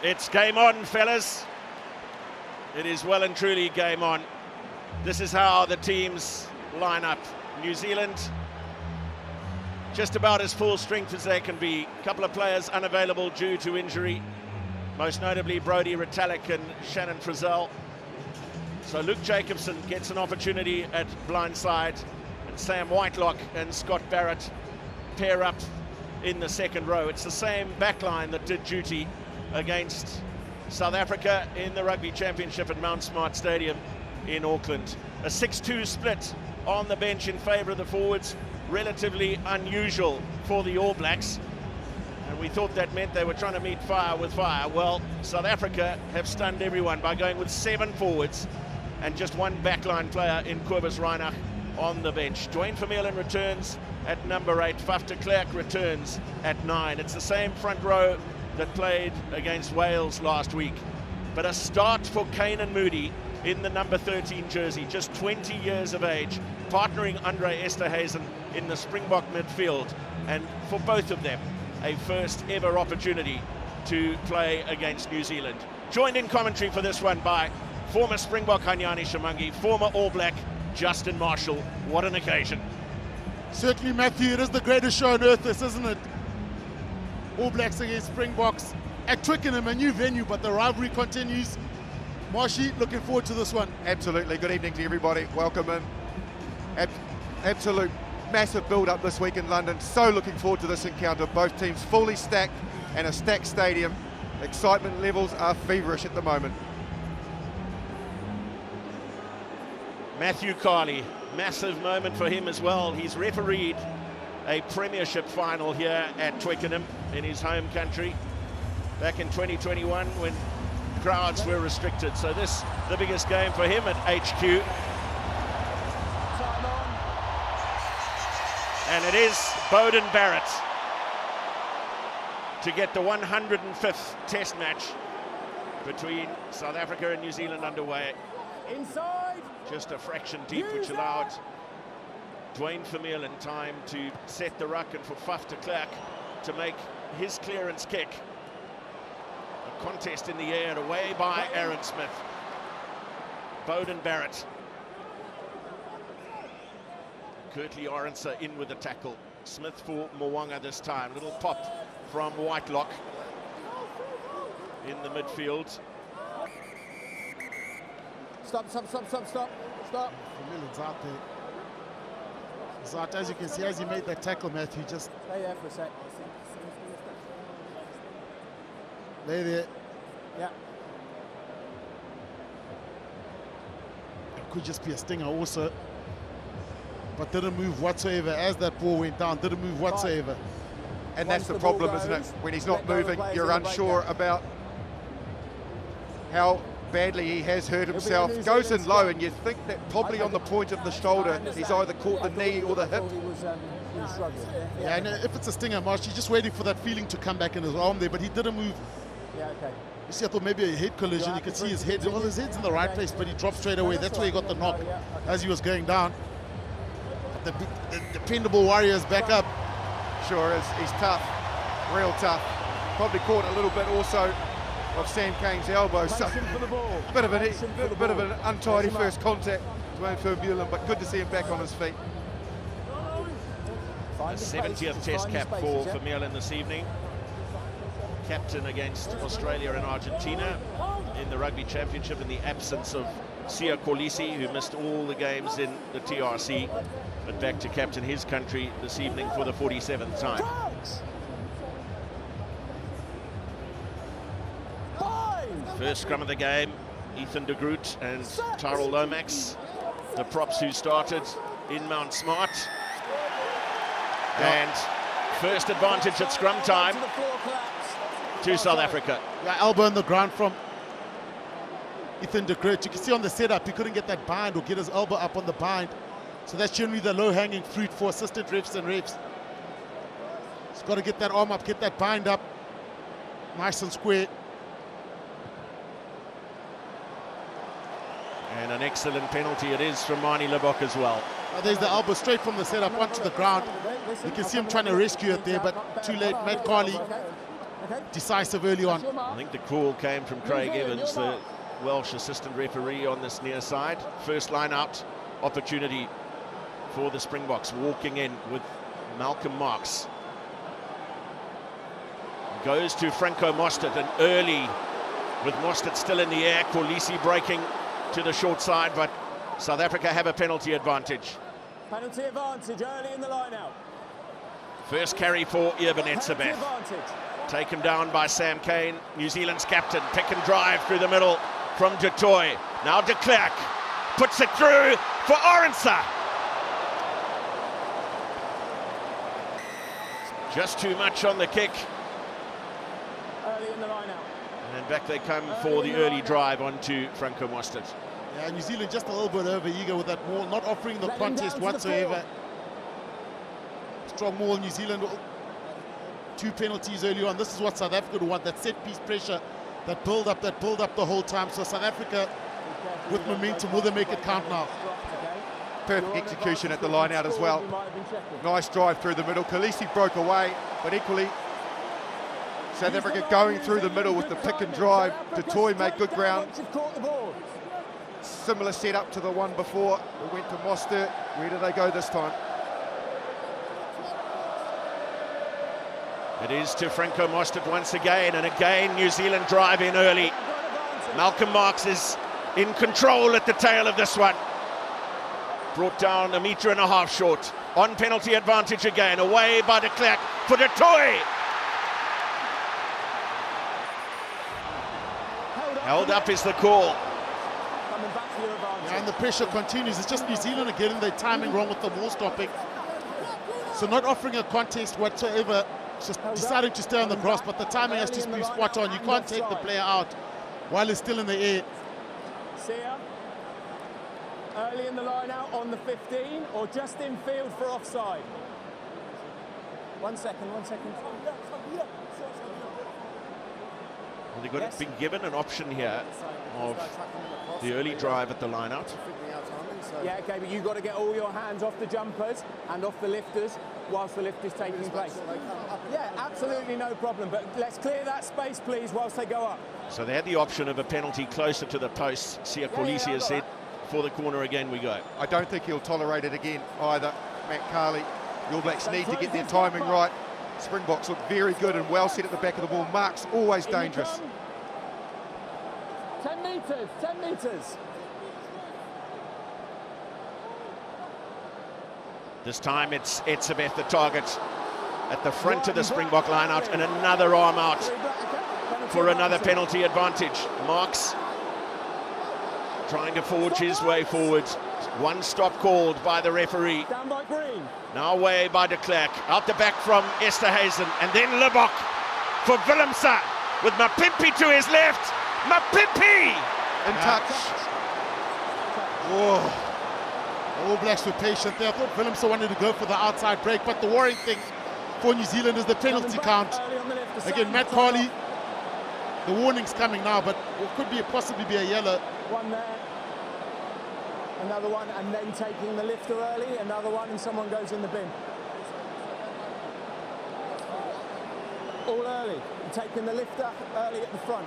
It's game on, fellas. It is well and truly game on. This is how the teams line up. New Zealand, just about as full strength as they can be. A couple of players unavailable due to injury, most notably Brodie Retallick and Shannon Frizzell. So Luke Jacobson gets an opportunity at blindside, and Sam Whitelock and Scott Barrett pair up in the second row. It's the same backline that did duty against South Africa in the Rugby Championship at Mount Smart Stadium in Auckland. A 6-2 split on the bench in favour of the forwards, relatively unusual for the All Blacks. And we thought that meant they were trying to meet fire with fire. Well, South Africa have stunned everyone by going with 7 forwards and just one backline player in Cobus Reinach on the bench. Duane Vermeulen returns at number 8. Faf de Klerk returns at 9. It's the same front row that played against Wales last week. But a start for Canan Moodie in the number 13 jersey, just 20 years of age, partnering Andre Esterhuizen in the Springbok midfield. And for both of them, a first ever opportunity to play against New Zealand. Joined in commentary for this one by former Springbok Hanyani Shamangi, former All Black Justin Marshall. What an occasion. Certainly, Matthew, it is the greatest show on earth, this, isn't it? All Blacks against Springboks at Twickenham, a new venue, but the rivalry continues. Marshy, looking forward to this one. Absolutely. Good evening to everybody. Welcome in. Absolute massive build-up this week in London. So looking forward to this encounter. Both teams fully stacked and a stacked stadium. Excitement levels are feverish at the moment. Matthew Carley, massive moment for him as well. He's refereed a premiership final here at Twickenham in his home country back in 2021 when crowds were restricted. So this, the biggest game for him at HQ. And it is Beauden Barrett to get the 105th test match between South Africa and New Zealand underway. Inside. Just a fraction deep, which allowed Duane Vermeulen time to set the ruck and for Faf de Klerk to make his clearance kick. A contest in the air, away by Aaron Smith. Beauden Barrett. Kirtley Orenser in with the tackle. Smith for Mwanga this time. Little pop from Whitelock in the midfield. Stop. Vermeulen's out there. He's out, as you can see, as he made that tackle, Matthew, just Stay there for a sec. lay there. Yeah. It could just be a stinger also. But didn't move whatsoever as that ball went down, didn't move whatsoever. And Once that's the the ball problem, isn't it? goes, When he's not let go of the moving, players you're in the unsure breakdown. about how badly he has hurt It'll be himself. a New Goes Zealand in low, squad. and you think that probably on the point of the shoulder, he's either caught the knee or the hip. He was struggling. Yeah, and if it's a stinger, Marsh, he's just waiting for that feeling to come back in his arm there, but he didn't move. Yeah, okay. You see, I thought maybe a head collision. You could see his head. Well, his head's in the right place, but he dropped straight away. That's where he got the knock as he was going down. But the dependable Warriors back up. Sure is. He's tough, real tough. Probably caught a little bit also of Sam Kane's elbow. So Motion for the ball. bit of Motion for the bit of ball. an untidy There's him first up. contact to Duane Vermeulen, but good to see him back on his feet. A Find the spaces, 70th just test find the cap spaces, for yeah. Vermeulen this evening. Captain against Australia and Argentina in the Rugby Championship in the absence of Sia Kolisi, who missed all the games in the TRC, but back to captain his country this evening for the 47th time. First scrum of the game, Ethan de Groot and Tyrell Lomax, the props who started in Mount Smart. And first advantage at scrum time to South Africa. Yeah, elbow on the ground from Ethan de Groot. You can see on the setup, he couldn't get that bind or get his elbow up on the bind. So that's generally the low-hanging fruit for assistant refs and refs. He's got to get that arm up, get that bind up, nice and square. And an excellent penalty it is from Manie Libbok as well. There's the elbow straight from the setup onto the ground. You can see him trying to rescue it there, but too late. Matt Carley decisive early on. I think the call came from Craig Evans, the Welsh assistant referee on this near side. First line out opportunity for the Springboks, walking in with Malcolm Marx. Goes to Franco Mostert, and early with Mostert still in the air, Kolisi breaking to the short side, but South Africa have a penalty advantage. Penalty advantage early in the line out. First carry for Eben Etzebeth. Penalty advantage. Taken down by Sam Cane, New Zealand's captain. Pick and drive through the middle from Du Toit. Now de Klerk puts it through for Arendse. Just too much on the kick. Early in the line out. And back they come for the early drive onto Franco Mostert. Yeah, New Zealand just a little bit over eager with that maul, not offering the contest whatsoever. Strong maul, New Zealand. 2 penalties early on. This is what South Africa want, that set piece pressure, that build up the whole time. So South Africa with momentum, will they make it count now? Perfect execution at the line out as well. Nice drive through the middle. Kolisi broke away, but equally South Africa going through the middle with the pick and drive. Du Toit made good ground. Similar setup to the one before. We went to Mostert. Where do they go this time? It is to Franco Mostert once again, and again New Zealand drive in early. Malcolm Marx is in control at the tail of this one. Brought down 1.5 meters short. On penalty advantage again, away by de Klerk for Du Toit. Held up is the call. Yeah, and the pressure continues. It's just New Zealand are getting their timing wrong with the ball stopping. So not offering a contest whatsoever, just deciding to stay on the grass, but the timing has to be spot on. You can't take the player out while it's still in the air. Sia, early in the line out on the 15 or just in field for offside? 1 second, 1 second. Well, they've been given an option here of the early drive at the line out. Yeah, okay, but you've got to get all your hands off the jumpers and off the lifters whilst the lift is taking place. Yeah, absolutely no problem, but let's clear that space, please, whilst they go up. So they had the option of a penalty closer to the post. Sia Kolisi has said, for the corner again we go. I don't think he'll tolerate it again either, Matt Carley. The All Blacks need to get their timing right. Springboks look very good and well set at the back of the ball. Mark's always dangerous. 10 metres, 10 metres. This time it's Etzebeth, the target, at the front of the Springbok line-out, and another arm out for another penalty advantage. Marx trying to forge his way forward. One stop called by the referee. Down by Green. Now away by de Klerk. Out the back from Esterhuizen, and then Libbok for Willemse with Mapimpi to his left. Mapimpi! In touch. Whoa. The All Blacks were patient there. I thought Willemse wanted to go for the outside break, but the worrying thing for New Zealand is the penalty count. Again, Matt Carley, the warning's coming now, but it could be possibly be a yellow. One there, another one, and then taking the lifter early, another one, and someone goes in the bin. All early, and taking the lifter early at the front.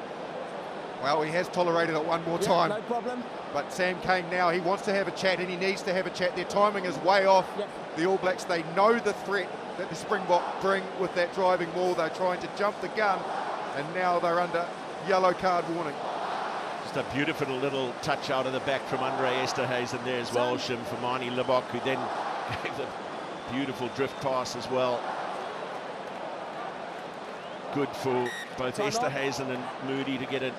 Well, he has tolerated it one more time. No problem. But Sam Cane now, he wants to have a chat, and he needs to have a chat. Their timing is way off. The All Blacks, they know the threat that the Springbok bring with that driving maul. They're trying to jump the gun, and now they're under yellow card warning. Just a beautiful little touch out of the back from Andre Esterhuizen there as well, Shim, for Manie Libbok, who then gave the beautiful drift pass as well. Good for both Esterhuizen and Moody to get an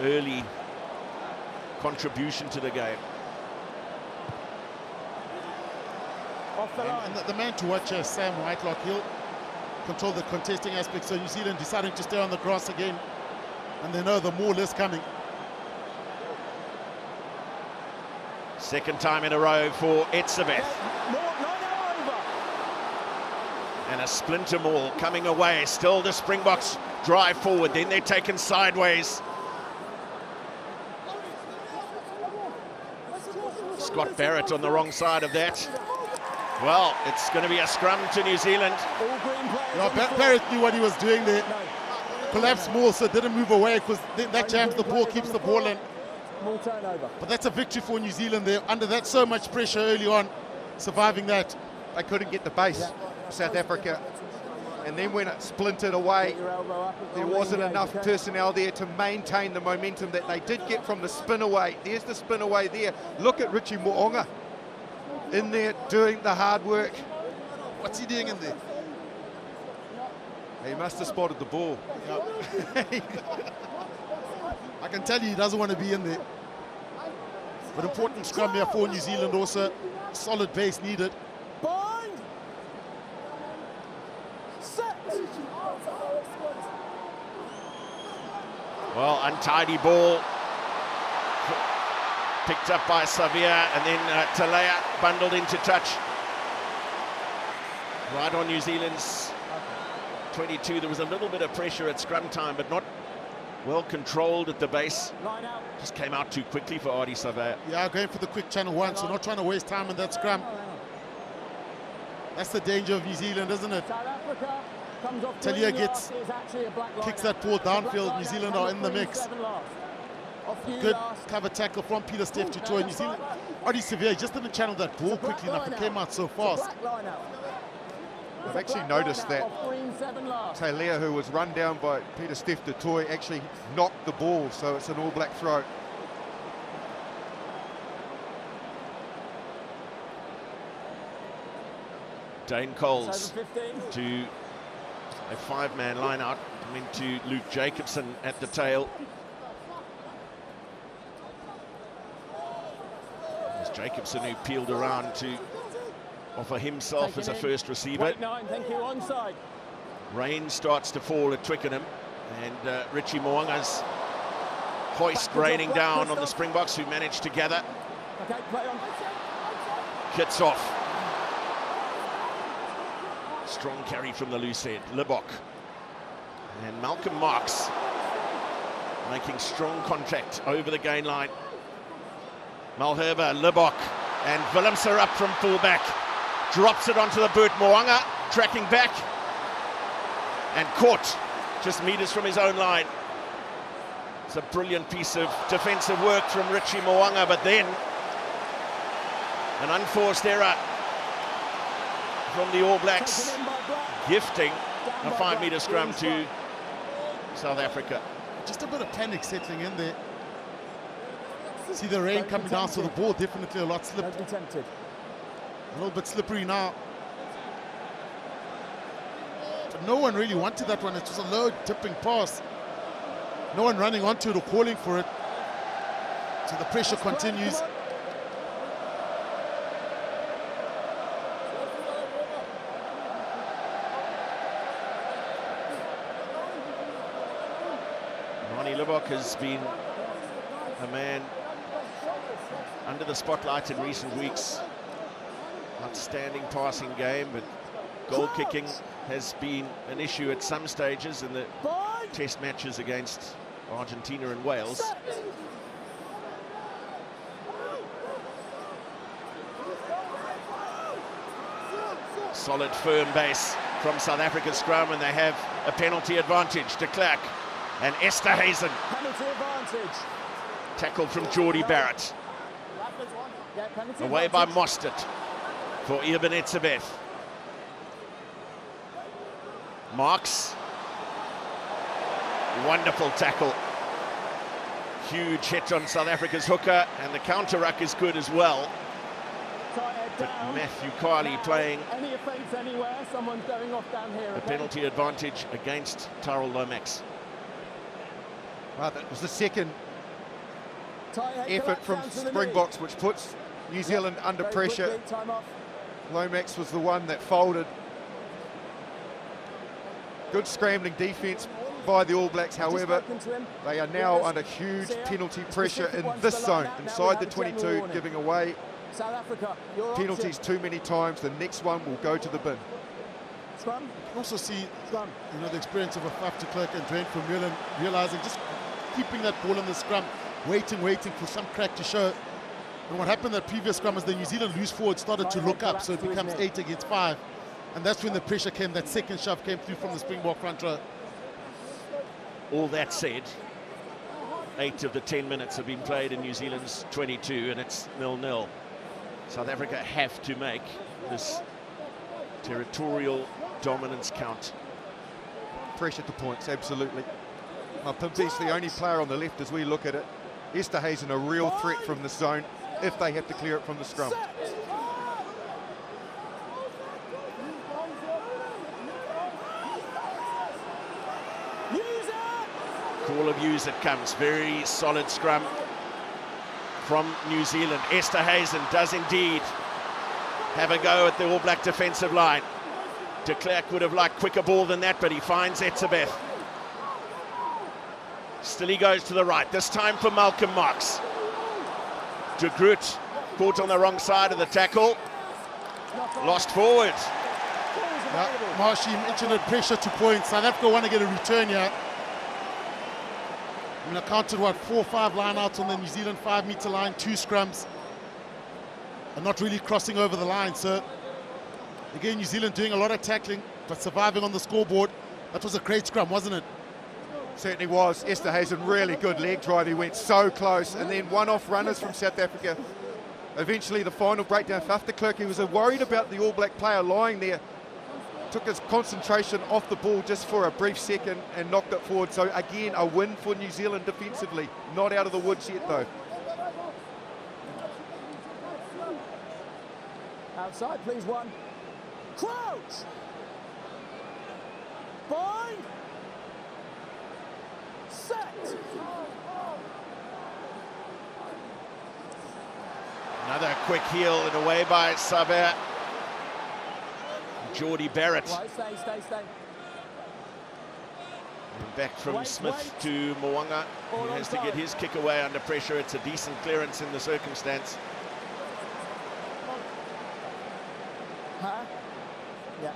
early contribution to the game. Off the line. And the man to watch is Sam Whitelock. He'll control the contesting aspect, so New Zealand deciding to stay on the grass again, and they know the maul is coming. Second time in a row for Etzebeth. And a splinter maul coming away. Still the Springboks drive forward, then they're taken sideways. Scott Barrett on the wrong side of that. Well, it's going to be a scrum to New Zealand. All green players. You on the know, floor. Barrett knew what he was doing there. No. Collapsed more, so didn't move away because that jams the ball, keeps the ball in. More turnover. But that's a victory for New Zealand. They're under that so much pressure early on, surviving that. They couldn't get the base, South Africa. And then when it splintered away, Get your elbow up. there wasn't enough personnel there to maintain the momentum that they did get from the spin away. There's the spin away there. Look at Richie Mo'unga in there doing the hard work. What's he doing in there? He must have spotted the ball. I can tell you he doesn't want to be in there. But important scrum here for New Zealand also. Solid base needed. Bind. Set. Well, untidy ball. Picked up by Savia, and then Talea bundled into touch. Right on New Zealand's 22. There was a little bit of pressure at scrum time, but not well controlled at the base. Line out. Just came out too quickly for Ardie Savea. Yeah, going for the quick channel one, so not trying to waste time in that scrum. That's the danger of New Zealand, isn't it? South Africa comes off. Talia green gets- last, is actually a black line kicks out. that ball It's a black downfield. line New out, Zealand comes are in the off green mix. 7 last. Off you Good last. cover tackle from Peter Steph to Troy. New Zealand, Ardie Savea just didn't channel that ball quickly enough. It came out so fast. Black line out. I've actually noticed that Off green 7 last. Taylor, who was run down by Peter Steph du Toit, actually knocked the ball, so it's an All Black throw. Dane Coles It's over 15. to a 5-man line out, coming to Luke Jacobson at the tail. It's Jacobson who peeled around to offer himself as a Taken in. first receiver. Weight 9, thank you, onside. Rain starts to fall at Twickenham, and Richie Mo'unga's hoist raining down on the Springboks, who managed to gather. Okay, play on. Kits off. Strong carry from the loose head, Libok. And Malcolm Marx making strong contact over the gain line. Malherbe, Libok, and Willems are up from fullback. Drops it onto the boot. Mo'unga tracking back and caught just meters from his own line. It's a brilliant piece of defensive work from Richie Mo'unga, but then an unforced error from the All Blacks, Taken in by Black. gifting a Down by 5-meter Black. scrum Green to strike. South Africa. Just a bit of panic settling in there. See the rain coming down, so the ball definitely a lot slipped. Don't be tempted. A little bit slippery now. But no one really wanted that one. It was a low tipping pass. No one running onto it or calling for it. So the pressure continues. Ronnie Libok has been a man under the spotlight in recent weeks. Outstanding passing game, but goal kicking has been an issue at some stages in the Bind. test matches against Argentina and Wales. Solid, firm base from South Africa's scrum, and they have a penalty advantage. De Klerk and Esterhuizen. Penalty advantage. Tackle from Geordie Barrett. Yeah, penalty Away by advantage. Mostert for Eben Etzebeth. Marks. Wonderful tackle. Huge hit on South Africa's hooker, and the counter ruck is good as well. Tight head But down. Matthew Carley Now, playing any offence anywhere, someone's going off down here. the okay? penalty advantage against Tyrell Lomax. Well, that was the second Tight head effort collapse from down to the knee. Springboks, which puts New Zealand under Very pressure. quickly, time off. Lomax was the one that folded. Good scrambling defence by the All Blacks, Just however, spoken to him. they are now Yes. under huge See ya. penalty Specific pressure in ones this for zone, line out. Now we inside have the a general 22, warning. giving away South Africa, your penalties too many times. The next one will go to the bin. Scrum, You can also see, scrum. the experience of a Faf de Klerk and Dwayne Vermeulen realizing just keeping that ball in the scrum, waiting for some crack to show. And what happened that previous scrum is the New Zealand loose forward started to look up, so it becomes 8 against 5. And that's when the pressure came, that second shove came through from the Springbok front row. All that said, 8 of the 10 minutes have been played in New Zealand's 22, and it's 0-0. South Africa have to make this territorial dominance count. Pressure to points, absolutely. Pimpy's the only player on the left as we look at it. Esterhuizen a real threat from the zone if they have to clear it from the scrum. Call of use it comes. Very solid scrum from New Zealand. Esterhuizen does indeed have a go at the All Black defensive line. De Klerk would have liked quicker ball than that, but he finds Etzebeth. Still he goes to the right, this time for Malcolm Marx. De Groot caught on the wrong side of the tackle. Lost forward. Marshy mentioned it, pressure to points. South Africa want to get a return here. I mean, I counted, 4 or 5 line-outs on the New Zealand 5-meter line, 2 scrums. And not really crossing over the line. So, again, New Zealand doing a lot of tackling, but surviving on the scoreboard. That was a great scrum, wasn't it? Certainly was. Esterhuizen, really good leg drive. He went so close. And then one-off runners from South Africa. Eventually, the final breakdown for De Klerk. He was worried about the All Black player lying there. Took his concentration off the ball just for a brief second and knocked it forward. So again, a win for New Zealand defensively. Not out of the woods yet though. Outside, please, one. Crouch! Bind! Set! Another quick heel and away by Saber. Geordie Barrett. Stay. Back from Smith to Mwanga. He has to get his kick away under pressure. It's a decent clearance in the circumstance. Huh? Yeah.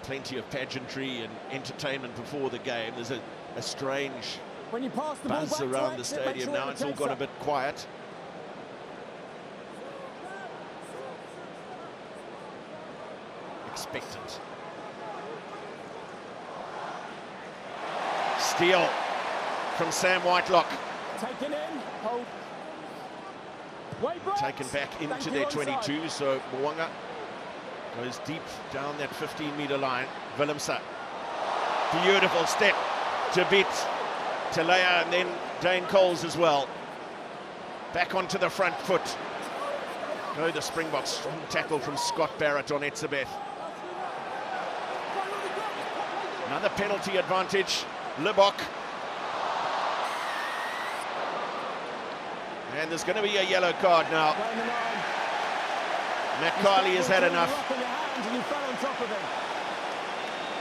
Plenty of pageantry and entertainment before the game. There's a strange When you pass the ball buzz back to around the exit, make stadium sure now. it It's all takes gone a up. bit quiet. Expectant. Steal from Sam Whitelock. Taken in, hold. Wait, Brooks. Taken back into Thank you, their onside. 22, so Mwanga goes deep down that 15-meter line. Willemse, beautiful step to beat Talea, and then Dane Coles as well. Back onto the front foot. Go the Springboks, strong tackle from Scott Barrett on Etzebeth. Another penalty advantage, Libbok. And there's going to be a yellow card now. Matt Carley has had enough.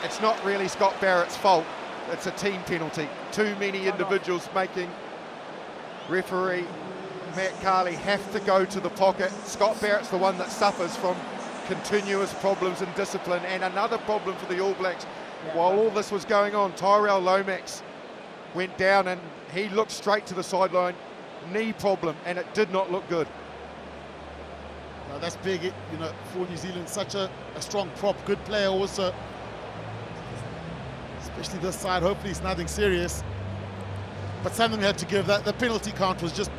It's not really Scott Barrett's fault. It's a team penalty. Too many individuals making referee Matt Carley have to go to the pocket. Scott Barrett's the one that suffers from continuous problems in discipline, and another problem for the All Blacks. While all this was going on, Tyrell Lomax went down and he looked straight to the sideline. Knee problem, and it did not look good. Now that's big, for New Zealand. Such a strong prop, good player also. Especially this side. Hopefully it's nothing serious. But something we had to give. That the penalty count was just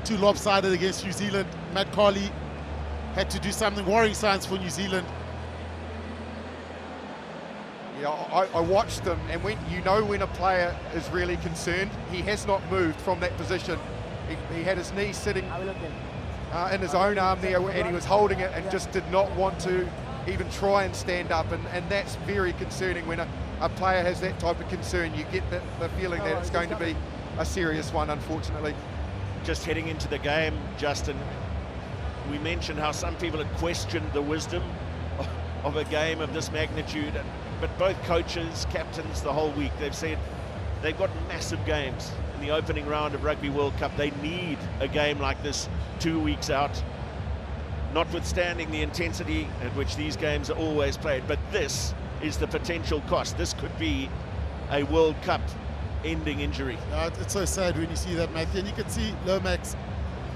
too lopsided against New Zealand. Matt Carley had to do something. Worrying signs for New Zealand. Yeah, I watched them, and when a player is really concerned, he has not moved from that position. He had his knee sitting in his own arm there, and he was holding it and just did not want to even try and stand up, and that's very concerning. When a player has that type of concern, you get the feeling that it's going to be a serious one, unfortunately. Just heading into the game, Justin, we mentioned how some people had questioned the wisdom of a game of this magnitude, but both coaches, captains, the whole week, they've said they've got massive games in the opening round of Rugby World Cup. They need a game like this 2 weeks out, notwithstanding the intensity at which these games are always played. But this is the potential cost. This could be a World Cup ending injury. It's so sad when you see that, Matthew. And you can see Lomax,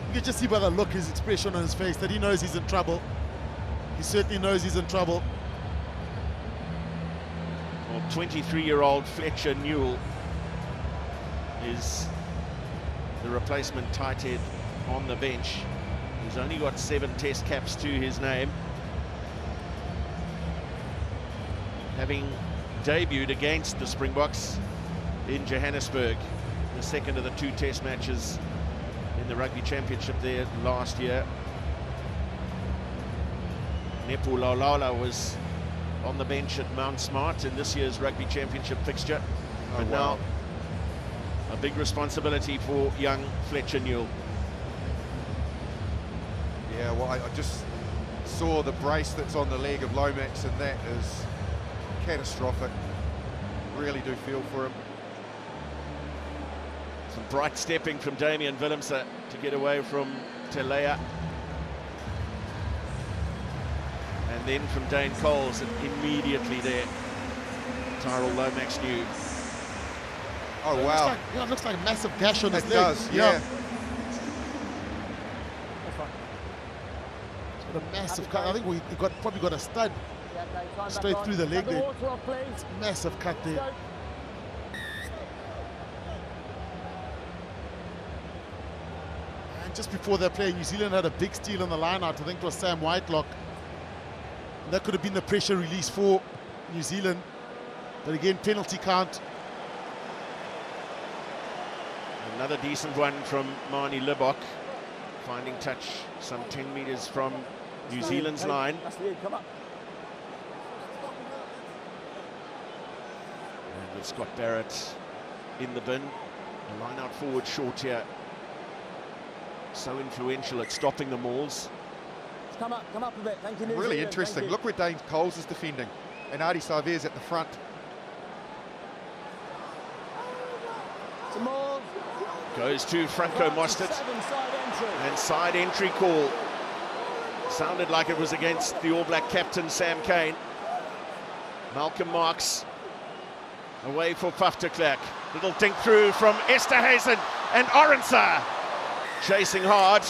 you can just see by the look, his expression on his face, that he knows he's in trouble. He certainly knows he's in trouble. Well, 23-year-old Fletcher Newell is the replacement tight head on the bench. He's only got 7 test caps to his name, having debuted against the Springboks in Johannesburg, the second of the 2 test matches in the Rugby Championship there last year. Nepo Laulala was on the bench at Mount Smart in this year's Rugby Championship fixture. But now a big responsibility for young Fletcher Newell. Yeah, well, I just saw the brace that's on the leg of Lomax, and that is catastrophic. Really do feel for him. Some bright stepping from Damian Willemse to get away from Telea. And then from Dane Coles, and immediately there, Tyrell Lomax knew. Oh, wow. It looks like a massive gash on his leg. It does, yeah. A massive cut. I think he probably got a stud straight through the leg there. Massive cut there. And just before they play, New Zealand had a big steal on the line out. I think it was Sam Whitelock. And that could have been the pressure release for New Zealand. But again, penalty count. Another decent one from Marnie Libbok, finding touch some 10 meters from New Zealand's line. And with Scott Barrett in the bin, a line out forward short here. So influential at stopping the mauls. Come up a bit. Thank you, New Really Zealand. interesting. Look where Dane Coles is defending, and Ardie Savea's at the front. Some more. Goes to Franco Mostert, and side entry call. Sounded like it was against the All Black captain Sam Cane. Malcolm Marx away for Faf de Klerk. Little dink through from Esterhuizen, and Arendse chasing hard.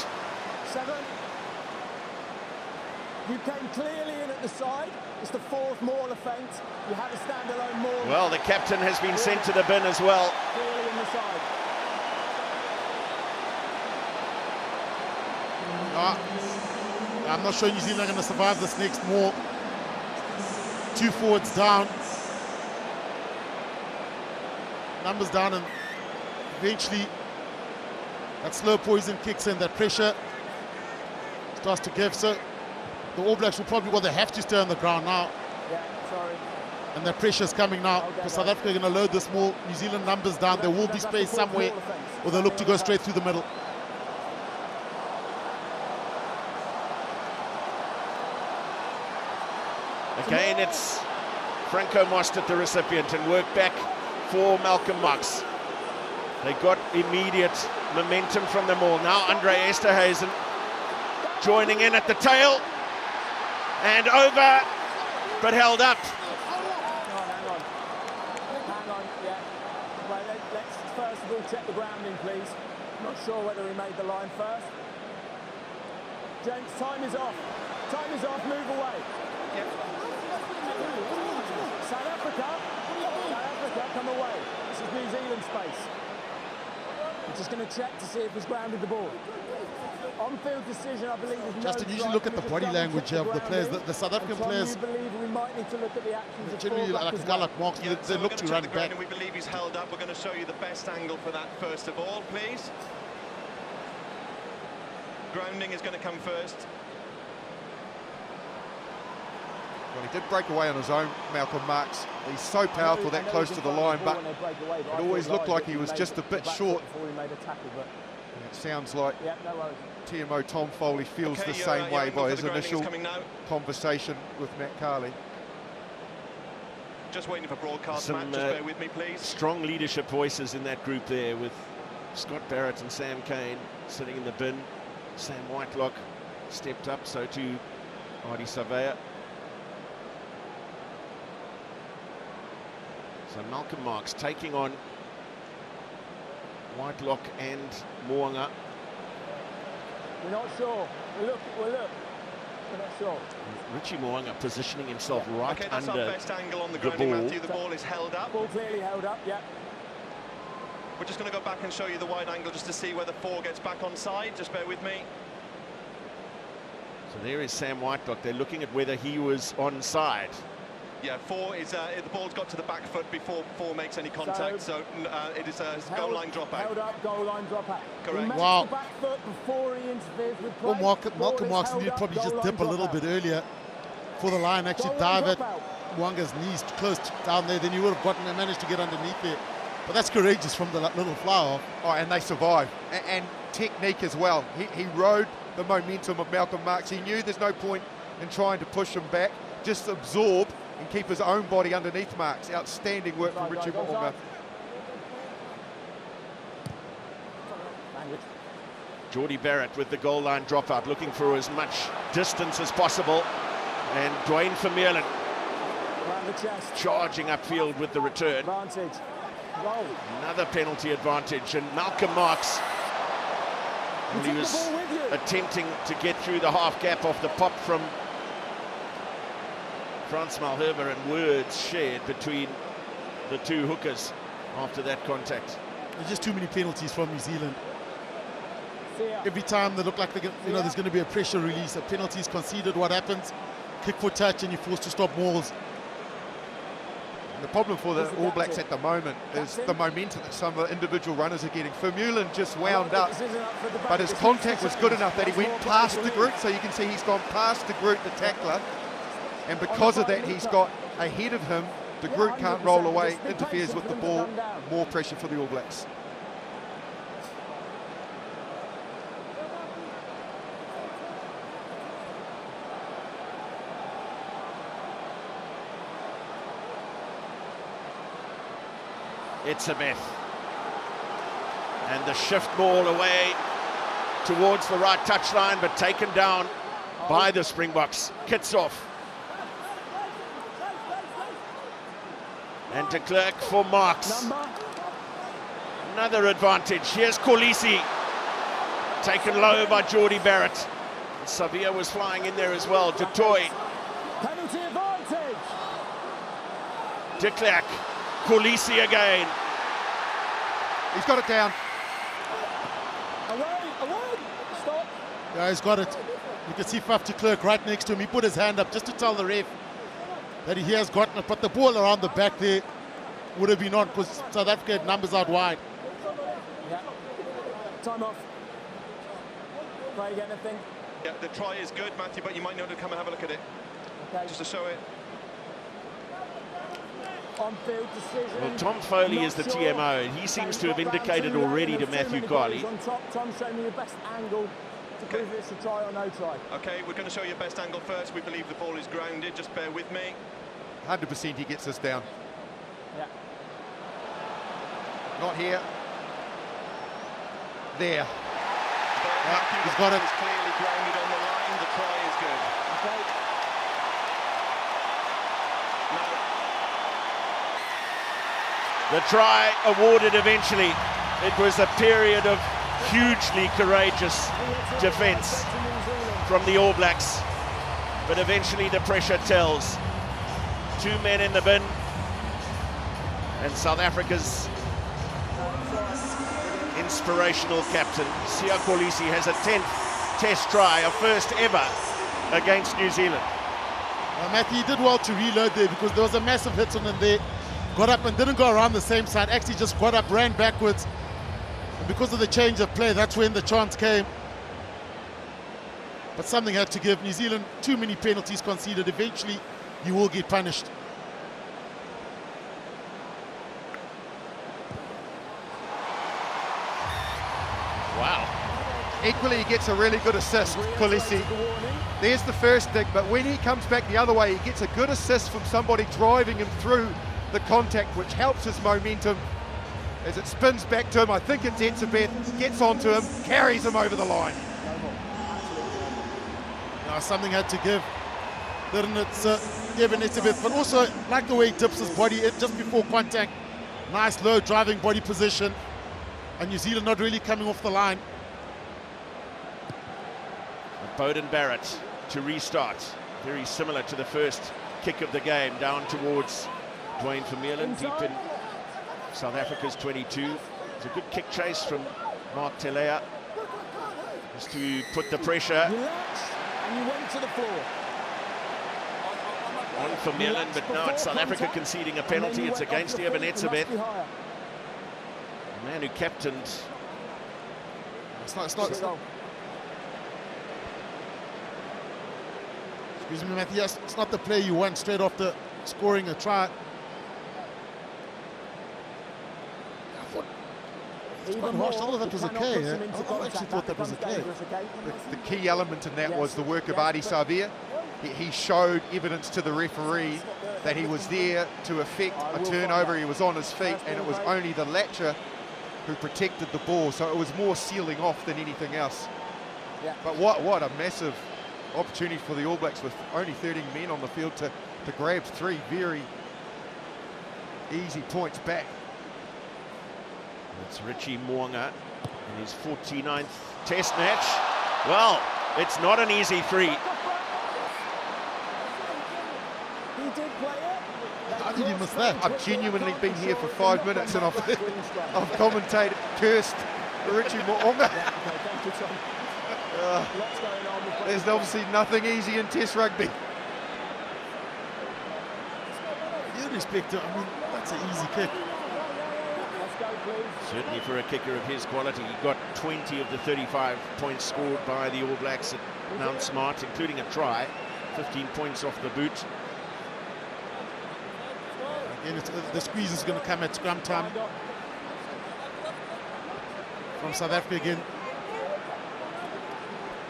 7. You came clearly in at the side. It's the 4th maul offence. You had a standalone maul. Well, the captain has been sent to the bin as well. Clearly in the side. I'm not sure New Zealand are going to survive this next maul. 2 forwards down. Numbers down, and eventually that slow poison kicks in, that pressure starts to give. So the All Blacks will probably, well, they have to stay on the ground now. Yeah, sorry. And the pressure's coming now. Because South Africa are going to load this maul. New Zealand numbers down. There will be space somewhere, or they'll look to go straight through the middle. Again, it's Franco Mostert, the recipient, and work back for Malcolm Marx. They got immediate momentum from them all. Now Andre Esterhuizen joining in at the tail, and over, but held up. Hang on, yeah. Right, let's first of all check the grounding, please. I'm not sure whether he made the line first. James, time is off. Time is off, move away. South Africa, come away. This is New Zealand space. I'm just going to check to see if he's grounded the ball. On-field decision, I believe, is Justin, no usually look at the body language of the players. The South African players, you believe we might need to look at the actions of generally, like a guy like Marks, they look to run back. We believe he's held up. We're going to show you the best angle for that first of all, please. Grounding is going to come first. Well, he did break away on his own, Malcolm Marx. He's so powerful that close to the line, but it always looked like he was just a bit short. It sounds like TMO Tom Foley feels the same way by his initial conversation with Matt Carley. Just waiting for broadcast, Matt, just bear with me, please. Strong leadership voices in that group there, with Scott Barrett and Sam Cane sitting in the bin. Sam Whitelock stepped up, so too Ardie Savea. So Malcolm Marx taking on Whitelock and Mo'unga. We're not sure. We're not sure. Richie Mo'unga positioning himself right Okay, that's under our best angle on the the grounding, ball. Matthew. The ball is held up. Ball clearly held up, yeah. We're just going to go back and show you the wide angle just to see whether 4 gets back on side. Just bear with me. So there is Sam Whitelock. They're looking at whether he was onside. Yeah, 4 is the ball's got to the back foot before 4 makes any contact, so it is a goal line dropout. Held up, goal line dropout. Correct. He makes Wow. the back foot before he interferes with play. Well, Malcolm Ball is Marx held needed up, probably goal just line dip a little dropout. bit earlier for the line actually Goal line dive at dropout. Mwanga's knees close down there. Then he would have gotten and managed to get underneath there. But that's courageous from the little flower. Oh, and they survived. And technique as well. He rode the momentum of Malcolm Marx. He knew there's no point in trying to push him back. Just absorb and keep his own body underneath Marx. Outstanding work from Richie Mo'unga. Geordie Barrett with the goal line dropout, looking for as much distance as possible. And Dwayne Vermeulen Round the chest. charging upfield with the return. Advantage. Roll. Another penalty advantage, and Malcolm Marx, You he took the was ball with you. attempting to get through the half gap off the pop from Frans Malherbe, and words shared between the two hookers after that contact. There's just too many penalties from New Zealand. See ya. Every time they look like they're there's going to be a pressure release, a penalty is conceded. What happens? Kick for touch, and you're forced to stop mauls. And the problem for the Who's the All Blacks captain? at the moment is Captain? the momentum that some of the individual runners are getting. Vermeulen just wound up, This isn't up for debate. but his This contact needs was to good change. enough that he There's went more past players the to leave. group, so you can see he's gone past the group, the tackler, and because of that he's got ahead of him. The Yeah, group can't 100%. roll away, Just be interferes patient with for the them to ball, come down. more pressure for the All Blacks. Etzebeth. And the shift ball away towards the right touchline, but taken down by the Springboks. Kitsoff. And de Klerk for Marx. Number. Another advantage. Here's Kolisi. Taken low by Geordie Barrett. Savia was flying in there as well. Du Toit. Penalty advantage. De Klerk. Kolisi again. He's got it down. Away. Stop. Yeah, he's got it. You can see Faf de Klerk right next to him. He put his hand up just to tell the ref that he has gotten it, but the ball around the back there would have been on because South Africa had numbers out wide. Yeah. Time off. Craig, anything? Yeah, the try is good, Matthew, but you might need to come and have a look at it, Okay. just to show it. On-field decision. Well, Tom Foley Not is the sure. TMO, and he seems to have indicated already to Matthew Carley. On top, Tom, show me your best angle to prove it's a try or no try. Okay, we're going to show you best angle first. We believe the ball is grounded. Just bear with me. 100% he gets this down. Yeah. Not here. There. Matthew, he's the got ball it. is clearly grounded on the line. The try is good. Okay. The try awarded eventually. It was a period of hugely courageous defence from the All Blacks, but eventually the pressure tells. 2 men in the bin, and South Africa's inspirational captain, Siya Kolisi, has a 10th test try, a first ever against New Zealand. Matthew, he did well to reload there because there was a massive hit on him there. Got up and didn't go around the same side, actually just got up, ran backwards. And because of the change of play, that's when the chance came. But something had to give. New Zealand, too many penalties conceded. Eventually, you will get punished. Wow. Equally, he gets a really good assist, Kolisi. There's the first dig, but when he comes back the other way, he gets a good assist from somebody driving him through the contact, which helps his momentum as it spins back to him. I think it's Etzebeth, gets onto him, carries him over the line. Something had to give. then it's Eben Etzebeth, but also like the way he dips his body in just before contact. Nice low driving body position, and New Zealand not really coming off the line. And Beauden Barrett to restart, very similar to the first kick of the game, down towards Duane Vermeulen, deep in South Africa's 22. It's a good kick chase from Mark Telea, just to put the pressure Relax, and you went to the floor. on Vermeulen, but now it's South Africa conceding a penalty. It's against Eben Etzebeth, the man who captained. It's not. Excuse me, Matthias. It's not the play you want straight after scoring a try. All of that was okay. I actually thought that was okay. The key element in that was the work of Ardie Savea. He showed evidence to the referee that he was there to effect a turnover. He was on his feet, and it was only the latcher who protected the ball. So it was more sealing off than anything else. But what a massive opportunity for the All Blacks with only 13 men on the field to grab 3 very easy points back. It's Richie Mo'unga in his 49th Test match. Well, it's not an easy 3. How did you miss that? I've genuinely been here for 5 minutes and I've commentated, cursed Richie Mo'unga. There's obviously nothing easy in Test rugby. You respect it. I mean, that's an easy kick. Certainly for a kicker of his quality. He got 20 of the 35 points scored by the All Blacks at Mount Smart, including a try. 15 points off the boot. Again, the squeeze is going to come at scrum time from South Africa again.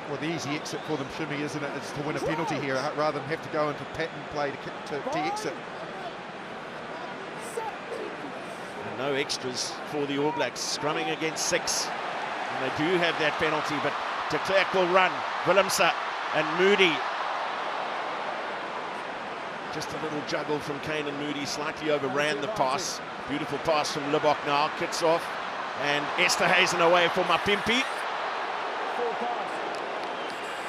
Well, the easy exit for them, Shimmy, isn't it? It's to win a penalty here rather than have to go into pattern play to exit. And no extras for the All Blacks, scrumming against 6. And they do have that penalty, but de Klerk will run. Willemse and Moody. Just a little juggle from Kane and Moody, slightly overran the pass. Beautiful pass from Libbok now, kicks off. And Esterhuizen away for Mapimpi.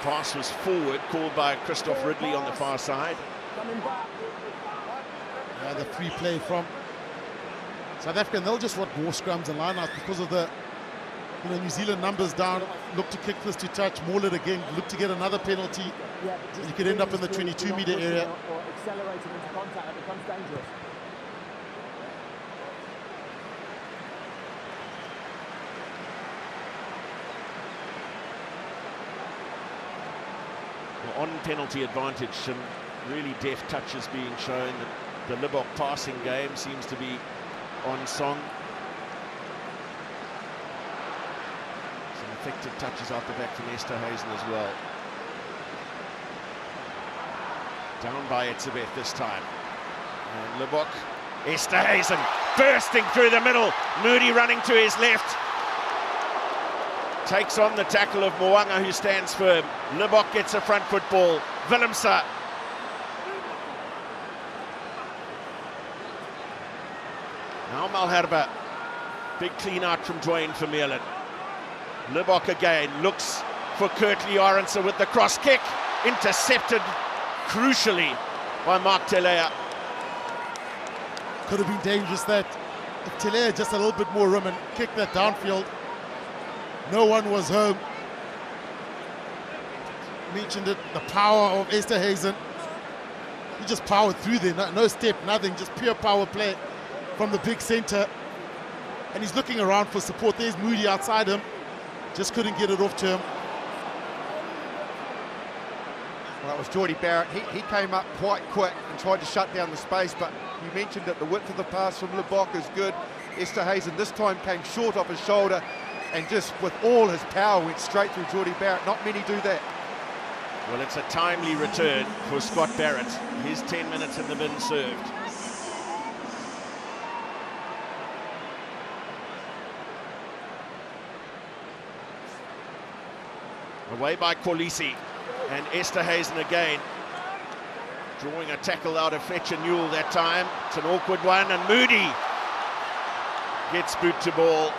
Pass was forward, called by Christoph Ridley on the far side. The free play from South Africa, and they'll just want more scrums and lineouts because of the New Zealand numbers down. Look to kick this to touch, maul it again, look to get another penalty. You could end up in the 22-meter area. Or accelerating into contact, it becomes dangerous. Well, on penalty advantage, some really deft touches being shown. The Libbok passing game seems to be on song. Some effective touches out the back from Esterhuizen as well. Down by Etzebeth this time. And Libbok, Esterhuizen bursting through the middle. Moody running to his left. Takes on the tackle of Mo'unga, who stands firm. Libbok gets a front foot ball. Willemse. Now Malherbe. Big clean out from Duane Vermeulen. Libbok again looks for Kurtley Arendse with the cross kick. Intercepted crucially by Mark Telea. Could have been dangerous that if Telea just a little bit more room and kicked that downfield. No one was home. Mentioned it, the power of Esterhuizen. He just powered through there, no step, nothing, just pure power play from the big center. And he's looking around for support. There's Moody outside him. Just couldn't get it off to him. Well, that was Jordie Barrett. He came up quite quick and tried to shut down the space, but you mentioned that the width of the pass from Libbok is good. Esterhuizen this time came short off his shoulder and just with all his power went straight through Jordie Barrett. Not many do that. Well, it's a timely return for Scott Barrett. His 10 minutes in the bin served. Away by Kolisi, and Esterhuizen again. drawing a tackle out of Fletcher Newell that time. It's an awkward one, and Moody gets boot to ball.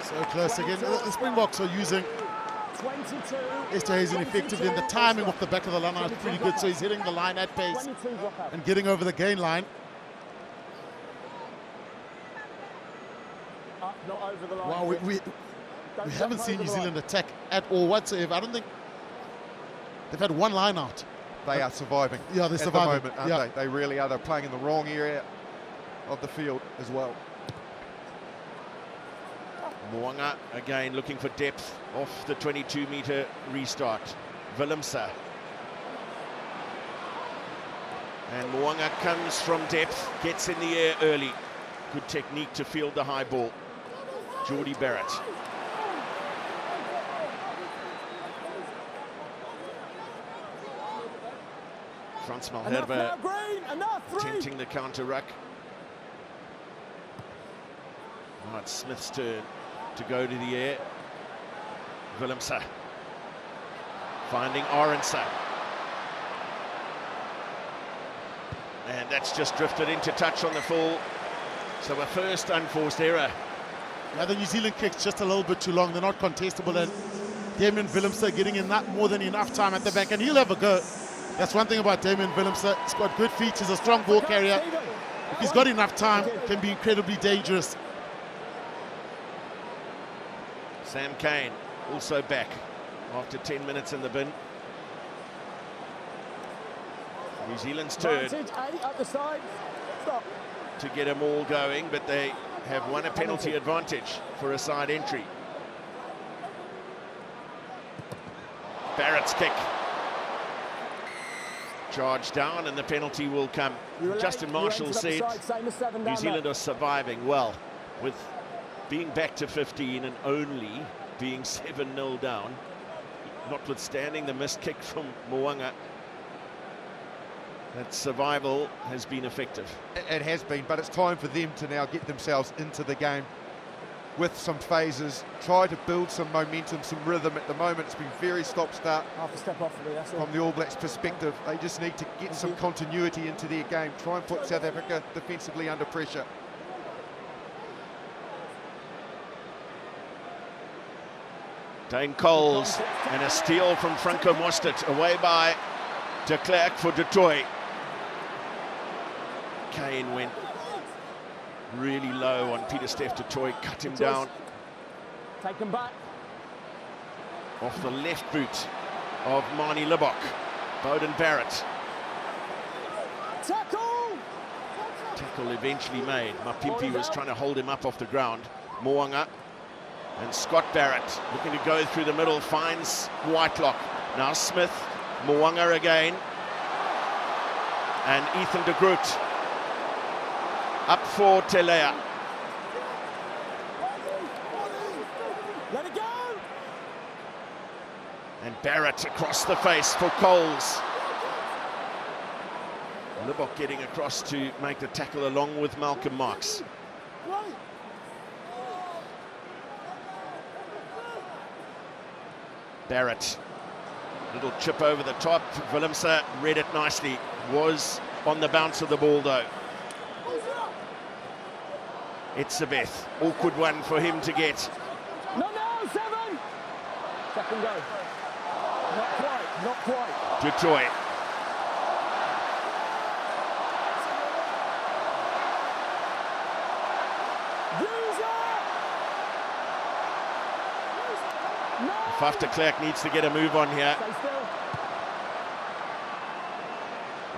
So close again. The Springboks are using Esterhuizen effectively, and the timing off the back of the line is pretty good, so he's hitting the line at pace and getting over the gain line. Not over the line. Wow, we haven't seen New Zealand attack at all whatsoever. I don't think they've had one line out. They are surviving. Yeah, they're at surviving. the moment, aren't they? They really are. They're playing in the wrong area of the field as well. Mo'unga again looking for depth off the 22-metre restart. Willemse. And Mo'unga comes from depth, gets in the air early. Good technique to field the high ball. Jordie Barrett. Frans Malherbe attempting the counter-ruck. Now it's Smith's turn to go to the air. Willemse finding Arendse. And that's just drifted into touch on the full. So a first unforced error. Yeah, the New Zealand kick's just a little bit too long. They're not contestable, and Damian Willemse getting in that more than enough time at the back, and he'll have a go. That's one thing about Damian Willemse. He's got good feet, he's a strong ball carrier. If he's got enough time, can be incredibly dangerous. Sam Cane also back after 10 minutes in the bin. New Zealand's turn to get them all going, but they have won a penalty advantage for a side entry. Barrett's kick. Charge down, and the penalty will come. Justin Marshall said New Zealand are surviving well, with being back to 15 and only being 7-0 down, notwithstanding the missed kick from Mo'unga. That survival has been effective. It has been, but it's time for them to now get themselves into the game with some phases, try to build some momentum, some rhythm. At the moment, it's been very stop-start. Half a step off for me, that's all. From the All Blacks' perspective, they just need to get some continuity into their game, try and put South Africa defensively under pressure. Dane Coles and a steal from Franco Mostert, away by de Klerk for du Toit. Kane went really low on Pieter-Steph du Toit, cut him down. Take him back. Off the left boot of Marnie Libbok. Beauden Barrett. Tackle! Tackle eventually made. Mapimpi was trying to hold him up off the ground. Mo'unga and Scott Barrett looking to go through the middle, finds Whitelock. Now Smith, Mo'unga again, and Ethan de Groot up for Telea. Let it go! And Barrett across the face for Coles. Libbok getting across to make the tackle along with Malcolm Marx. Barrett, little chip over the top. Willemse read it nicely. Was on the bounce of the ball though. Etzebeth, awkward one for him to get. No, 7! Second go. Not quite, not quite. Du Toit. Faf de Klerk needs to get a move on here.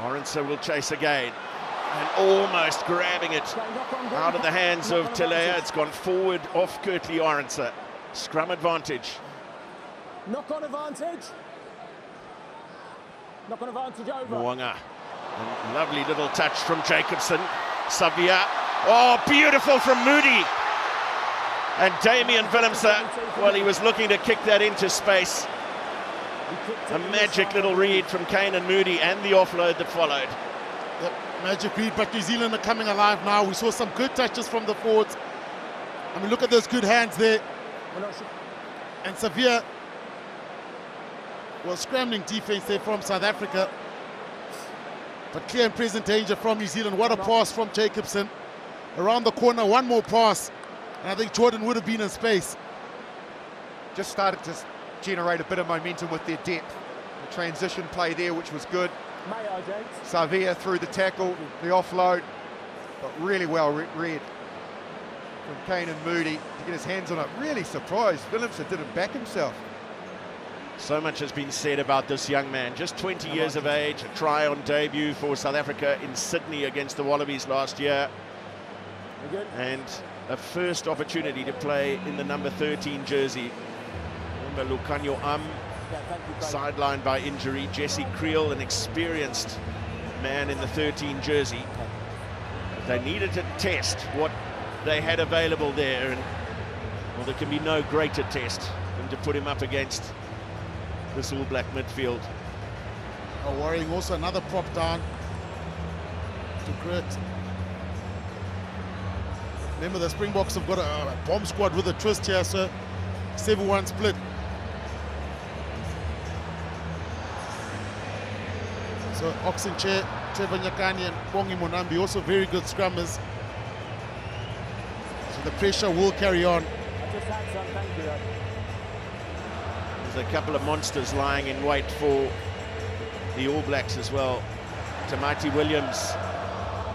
Arendse will chase again. And almost grabbing it out of the hands of Telea. It's gone forward off Kurtley Arendse. Scrum advantage. Knock-on advantage. Knock-on advantage over. Mo'unga. And lovely little touch from Jacobson. Savia. Oh, beautiful from Moody. And Damian Willemse, well, he was looking to kick that into space. A magic little read from Kane and Moody, and the offload that followed. Yep, magic read, but New Zealand are coming alive now. We saw some good touches from the forwards. I mean, look at those good hands there. And Savia Well, scrambling defense there from South Africa. But clear and present danger from New Zealand. What a pass from Jacobson. Around the corner, one more pass. And I think Jordan would have been in space. Just started to generate a bit of momentum with their depth. The transition play there, which was good. Savia through the tackle, the offload, but really well read from Kane and Moody to get his hands on it. Really surprised Willemse didn't back himself. So much has been said about this young man. Just 20 years of age, a try on debut for South Africa in Sydney against the Wallabies last year. And a first opportunity to play in the number 13 jersey. Remember Lucanio sidelined by injury. Jesse Creel, an experienced man in the 13 jersey. They needed to test what they had available there, and well, there can be no greater test than to put him up against this All Black midfield. Oh, worrying also another prop down to Grit. Remember, the Springboks have got a bomb squad with a twist here, so 7-1 split. So Oxenchair, Trevor Nyakani and Bongi Monambi, also very good scrummers. So the pressure will carry on. There's a couple of monsters lying in wait for the All Blacks as well. Tamati Williams,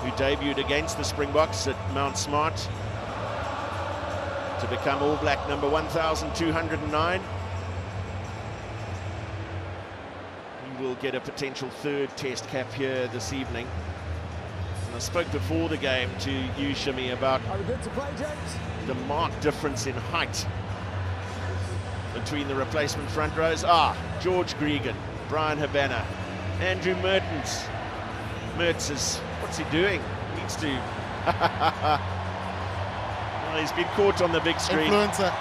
who debuted against the Springboks at Mount Smart to become All Black number 1,209. He will get a potential third test cap here this evening. And I spoke before the game to you, Shimi, about the marked difference in height between the replacement front rows. George Gregan, Brian Habana, Andrew Mertens. Mertz is, what's he doing? He needs to. Well, he's been caught on the big screen. Influencer.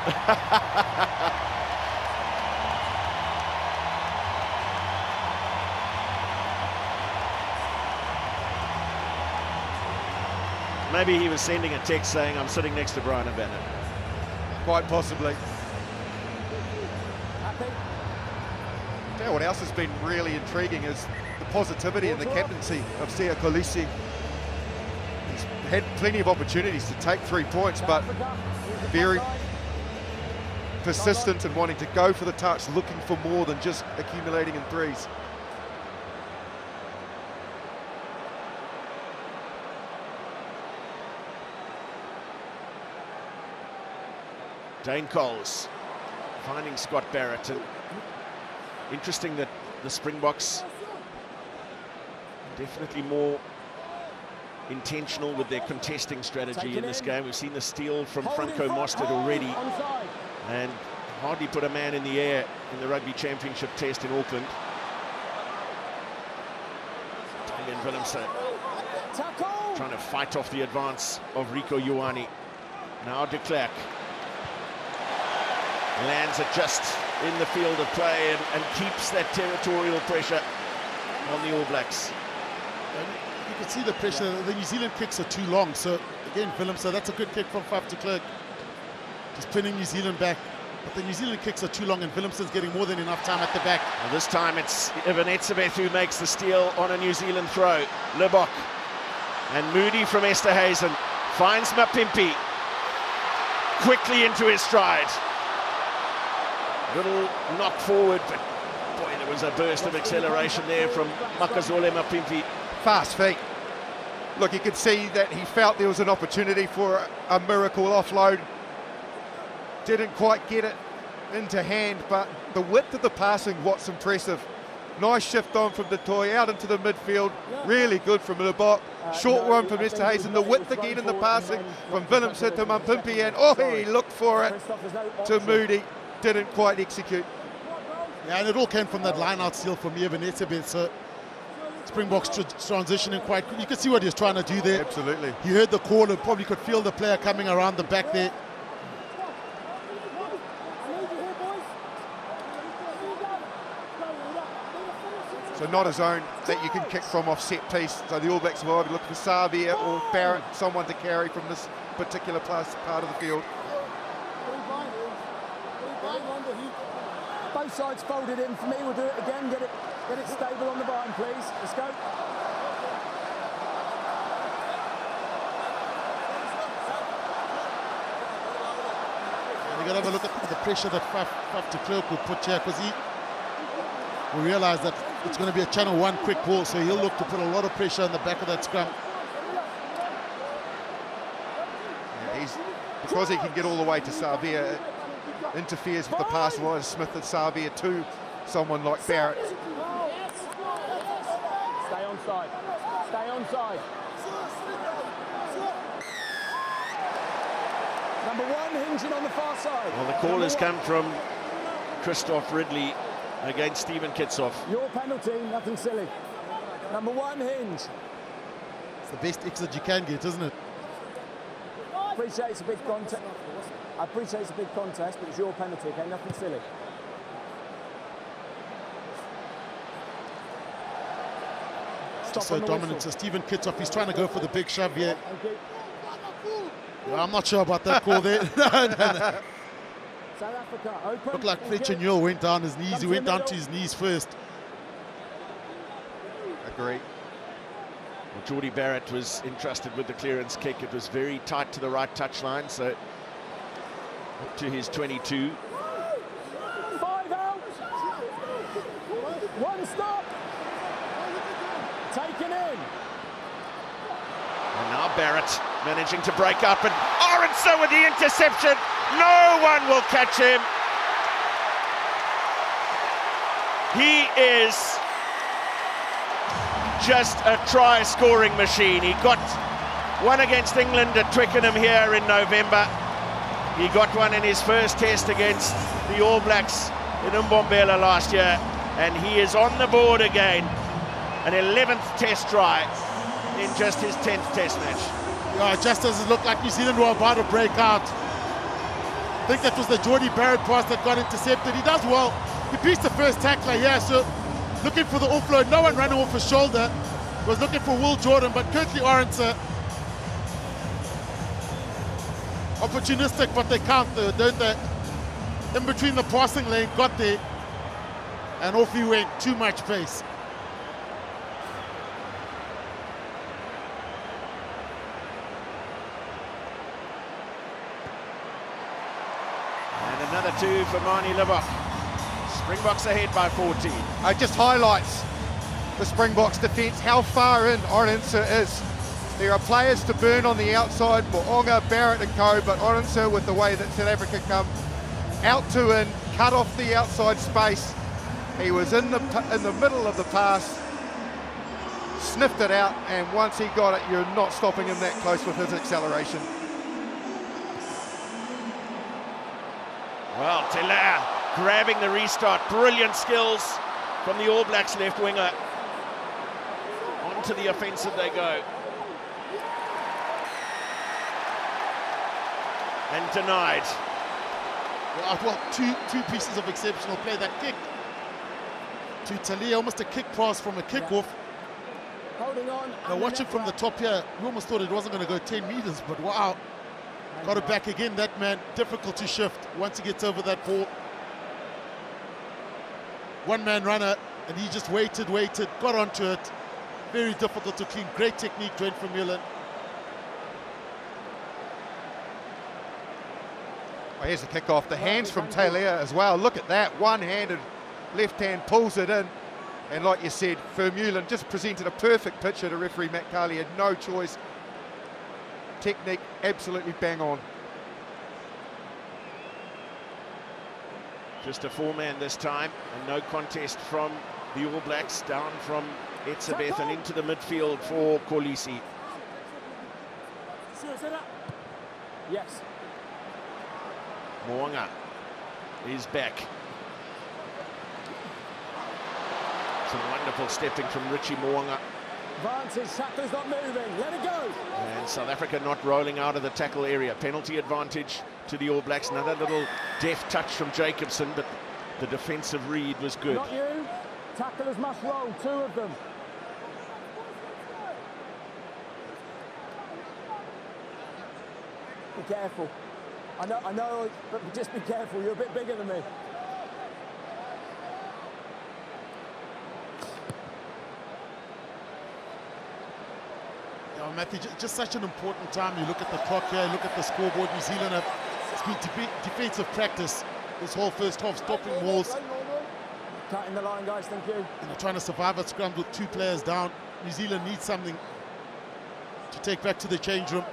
Maybe he was sending a text saying, I'm sitting next to Brian Habana. Quite possibly. Tell you what else has been really intriguing is the positivity and the captaincy of Siya Kolisi. He's had plenty of opportunities to take 3 points, but very persistent in wanting to go for the touch, looking for more than just accumulating in threes. Dane Coles finding Scott Barrett. And interesting that the Springboks definitely more intentional with their contesting strategy in this game. We've seen the steal from Franco Mostert already, and hardly put a man in the air in the Rugby Championship test in Auckland. Damian Willemse trying to fight off the advance of Rico Ioane. Now de Klerk lands it just in the field of play and keeps that territorial pressure on the All Blacks. And you can see the pressure. The New Zealand kicks are too long. So again, Willemse, that's a good kick from Faf de Klerk. Just pinning New Zealand back. But the New Zealand kicks are too long, and Willemse's getting more than enough time at the back. Well, this time it's Ivan Etzebeth who makes the steal on a New Zealand throw. Lebok and Moody from Esterhuizen finds Mapimpi quickly into his stride. Little knock forward, but boy, there was a burst of acceleration there from Makazole Mapimpi. Fast feet. Look, you could see that he felt there was an opportunity for a miracle offload. Didn't quite get it into hand, but the width of the passing, what's impressive. Nice shift on from the toy out into the midfield. Really good from Lebok. Short one from Esterhuizen. The width again in the passing from Willemse to Mapimpi, and he looked for it to Moody. Didn't quite execute. Yeah, and it all came from that line-out steal from Ivan Etzebeth. So Springboks transitioning quite quick. You could see what he was trying to do there. Absolutely. He heard the call and probably could feel the player coming around the back there. So not a zone that you can kick from off set piece. So the All Blacks will either look for Savia or Barrett, someone to carry from this particular part of the field. Both sides folded in for me. We'll do it again. Get it stable on the vine, please. Let's go. You got to have a look at the pressure that Faf de Klerk will put here, because we realize that it's going to be a Channel 1 quick ball, so he'll look to put a lot of pressure on the back of that scrum. Yeah, because he can get all the way to Savea, interferes with the pass line, Smith and Savea to someone like Barrett. Stay on side. Stay on side. Number 1 hinging on the far side. Well, the call has come from Christoph Ridley against Steven Kitshoff. Your penalty, nothing silly. Number 1 hinge. It's the best exit you can get, isn't it? I appreciate it's a big contest. But it's your penalty, okay? Nothing silly. Stop So dominant. So Steven Kitshoff, he's trying to go for the big shove here. Well, I'm not sure about that call there. No. South Africa, open. Looked like Fletcher Newell went down his knees. He went down to his knees first. Agree. Well, Geordie Barrett was entrusted with the clearance kick. It was very tight to the right touchline, so up to his 22. 5 out. 1 stop. Taken in. And now Barrett managing to break up, and Arendse with the interception. No one will catch him. He is just a try-scoring machine. He got one against England at Twickenham here in November. He got one in his first test against the All Blacks in Mbombela last year, and he is on the board again. An 11th test try in just his 10th test match. Yeah, just as it looked like New Zealand were about to break out. I think that was the Geordie Barrett pass that got intercepted. He does well. He beats the first tackler here, so looking for the offload. No one running off his shoulder. Was looking for Will Jordan, but Kurtley Arendse, opportunistic, but they count, don't they? In between the passing lane, got there, and off he went. Too much pace. And another 2 for Manie Libbok. Springboks ahead by 14. It just highlights the Springboks defence, how far in Arendse is. There are players to burn on the outside, Mo'unga, Barrett and co, but Arendse, with the way that South Africa come out to in, cut off the outside space. He was in the middle of the pass, sniffed it out, and once he got it, you're not stopping him that close with his acceleration. Well, Telair grabbing the restart. Brilliant skills from the All Blacks left winger. Onto the offensive they go. And denied. Well, two pieces of exceptional play. That kick to Talia, almost a kick pass from a kickoff. Holding on. Now watch it from the top here. We almost thought it wasn't going to go 10 meters, but wow. Got it back again. That man, difficult to shift once he gets over that ball. One-man runner, and he just waited, got onto it. Very difficult to clean. Great technique, Dwayne Vermeulen. Oh, here's the kick-off. The hands from Taylor as well. Look at that. One-handed, left hand pulls it in. And like you said, Vermeulen just presented a perfect picture to referee Matt Carley. Had no choice. Technique absolutely bang on. Just a 4-man this time, and no contest from the All Blacks, down from Etzebeth and into the midfield for Kolisi. Yes. Mo'unga is back. Some wonderful stepping from Richie Mo'unga. Advantage, tackle's not moving, let it go. And South Africa not rolling out of the tackle area. Penalty advantage to the All Blacks. Another little deft touch from Jacobson, but the defensive read was good. Not you. Tacklers must roll, 2 of them. Be careful. I know, but just be careful. You're a bit bigger than me. Matthew, just such an important time. You look at the clock here, look at the scoreboard. New Zealand have, it's been defensive practice this whole first half, stopping Mauls. Cutting the line, guys, thank you. You know, trying to survive at scrum with 2 players down. New Zealand needs something to take back to the change room.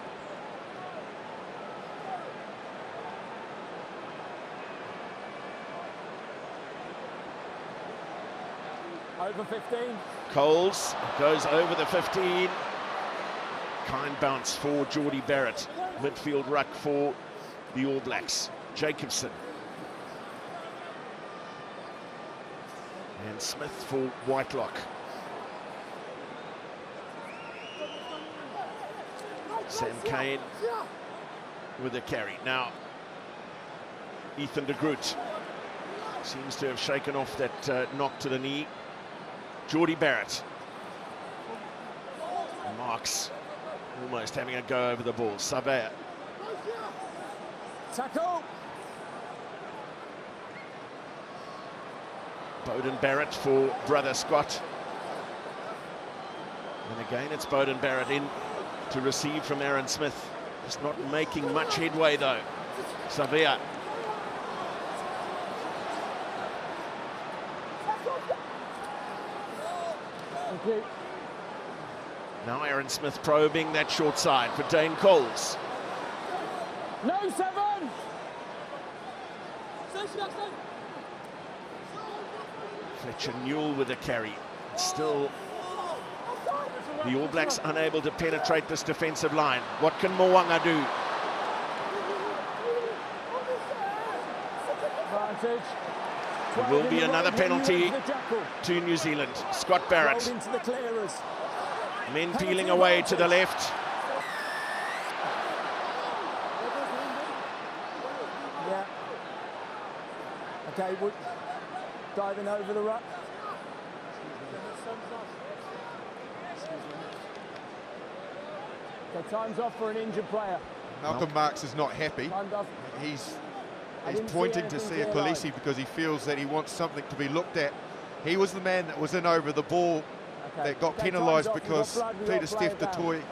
Over 15. Coles goes over the 15. Kind bounce for Jordie Barrett. Midfield ruck for the All Blacks. Jacobson. And Smith for Whitelock. Sam Cane with a carry. Now, Ethan de Groot seems to have shaken off that knock to the knee. Jordie Barrett. Marks almost having a go over the ball. Savea. Tackle. Beauden Barrett for brother Scott. And again, it's Beauden Barrett in to receive from Aaron Smith. Just not making much headway though. Savea. Thank you. Now Aaron Smith probing that short side for Dane Coles. No 7. Fletcher Newell with a carry. Still the All Blacks unable to penetrate this defensive line. What can Mo'unga do? Advantage. There will be another penalty to New Zealand. Scott Barrett. Into the clearers. Men peeling away to the left. Yeah. Okay, diving over the ruck. Okay, time's off for an injured player. Malcolm Marx is not happy. Time's off. He's pointing to Sia Kolisi because he feels that he wants something to be looked at. He was the man that was in over the ball that got penalised because Peter Steph du Toit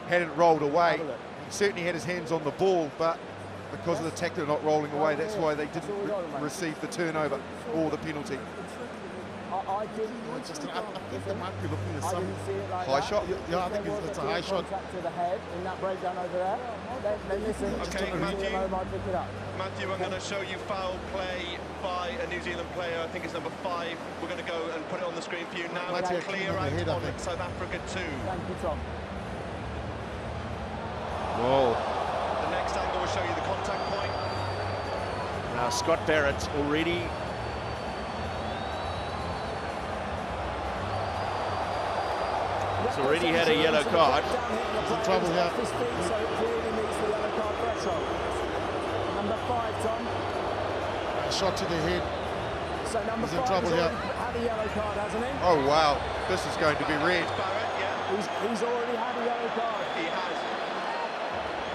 hadn't rolled away. He certainly had his hands on the ball, but because of the tackler not rolling away, that's why they didn't receive the turnover or the penalty. I think they might be looking at some high shot. Yeah, I think it's a high shot. To the head in that breakdown over there. Then listen. Okay, Matthew, I'm going to show you foul play by a New Zealand player. I think it's number 5. We're going to go and put it on the screen for you now. It's a clear out on South Africa 2. Thank you, Tom. Whoa. The next angle will show you the contact point. Now Scott Barrett already he's already had a yellow card. He's in trouble here. So it clearly meets the yellow card threshold. Number 5, Tom. A shot to the head. So number He's in 5 trouble here. had a yellow card, hasn't he? Oh wow, this is going to be red. Barrett, yeah. He's already had a yellow card. He has.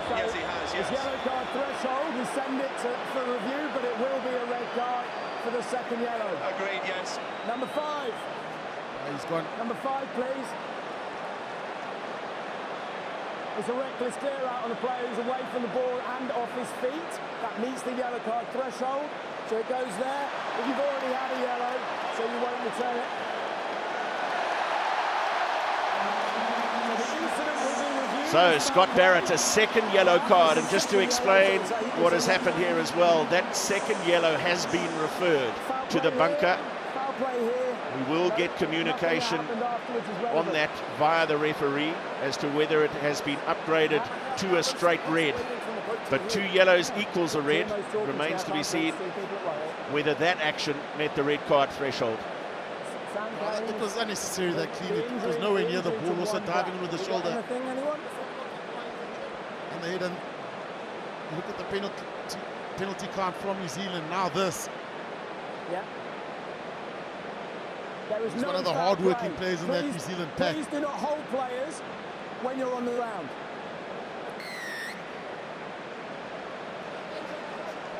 So Yes, he has, yes. His yellow card threshold, we send it for review, but it will be a red card for the second yellow. Agreed, yes. Number 5. He's gone. Number 5, please. It's a reckless clear out on the player who's away from the ball and off his feet. That meets the yellow card threshold. So it goes there. But you've already had a yellow, so you won't return it. So Scott Barrett, a second yellow card, and just to explain what has happened here as well, that second yellow has been referred to the bunker. We will get communication on that via the referee as to whether it has been upgraded to a straight red. But 2 yellows equals a red. Remains to be seen whether that action met the red card threshold. It was unnecessary that clean. It was nowhere near the ball, also diving in with the shoulder. And the head, and look at the penalty card from New Zealand. Now this. Yeah. He's one of the hard-working players in that New Zealand pack. Please do not hold players when you're on the ground.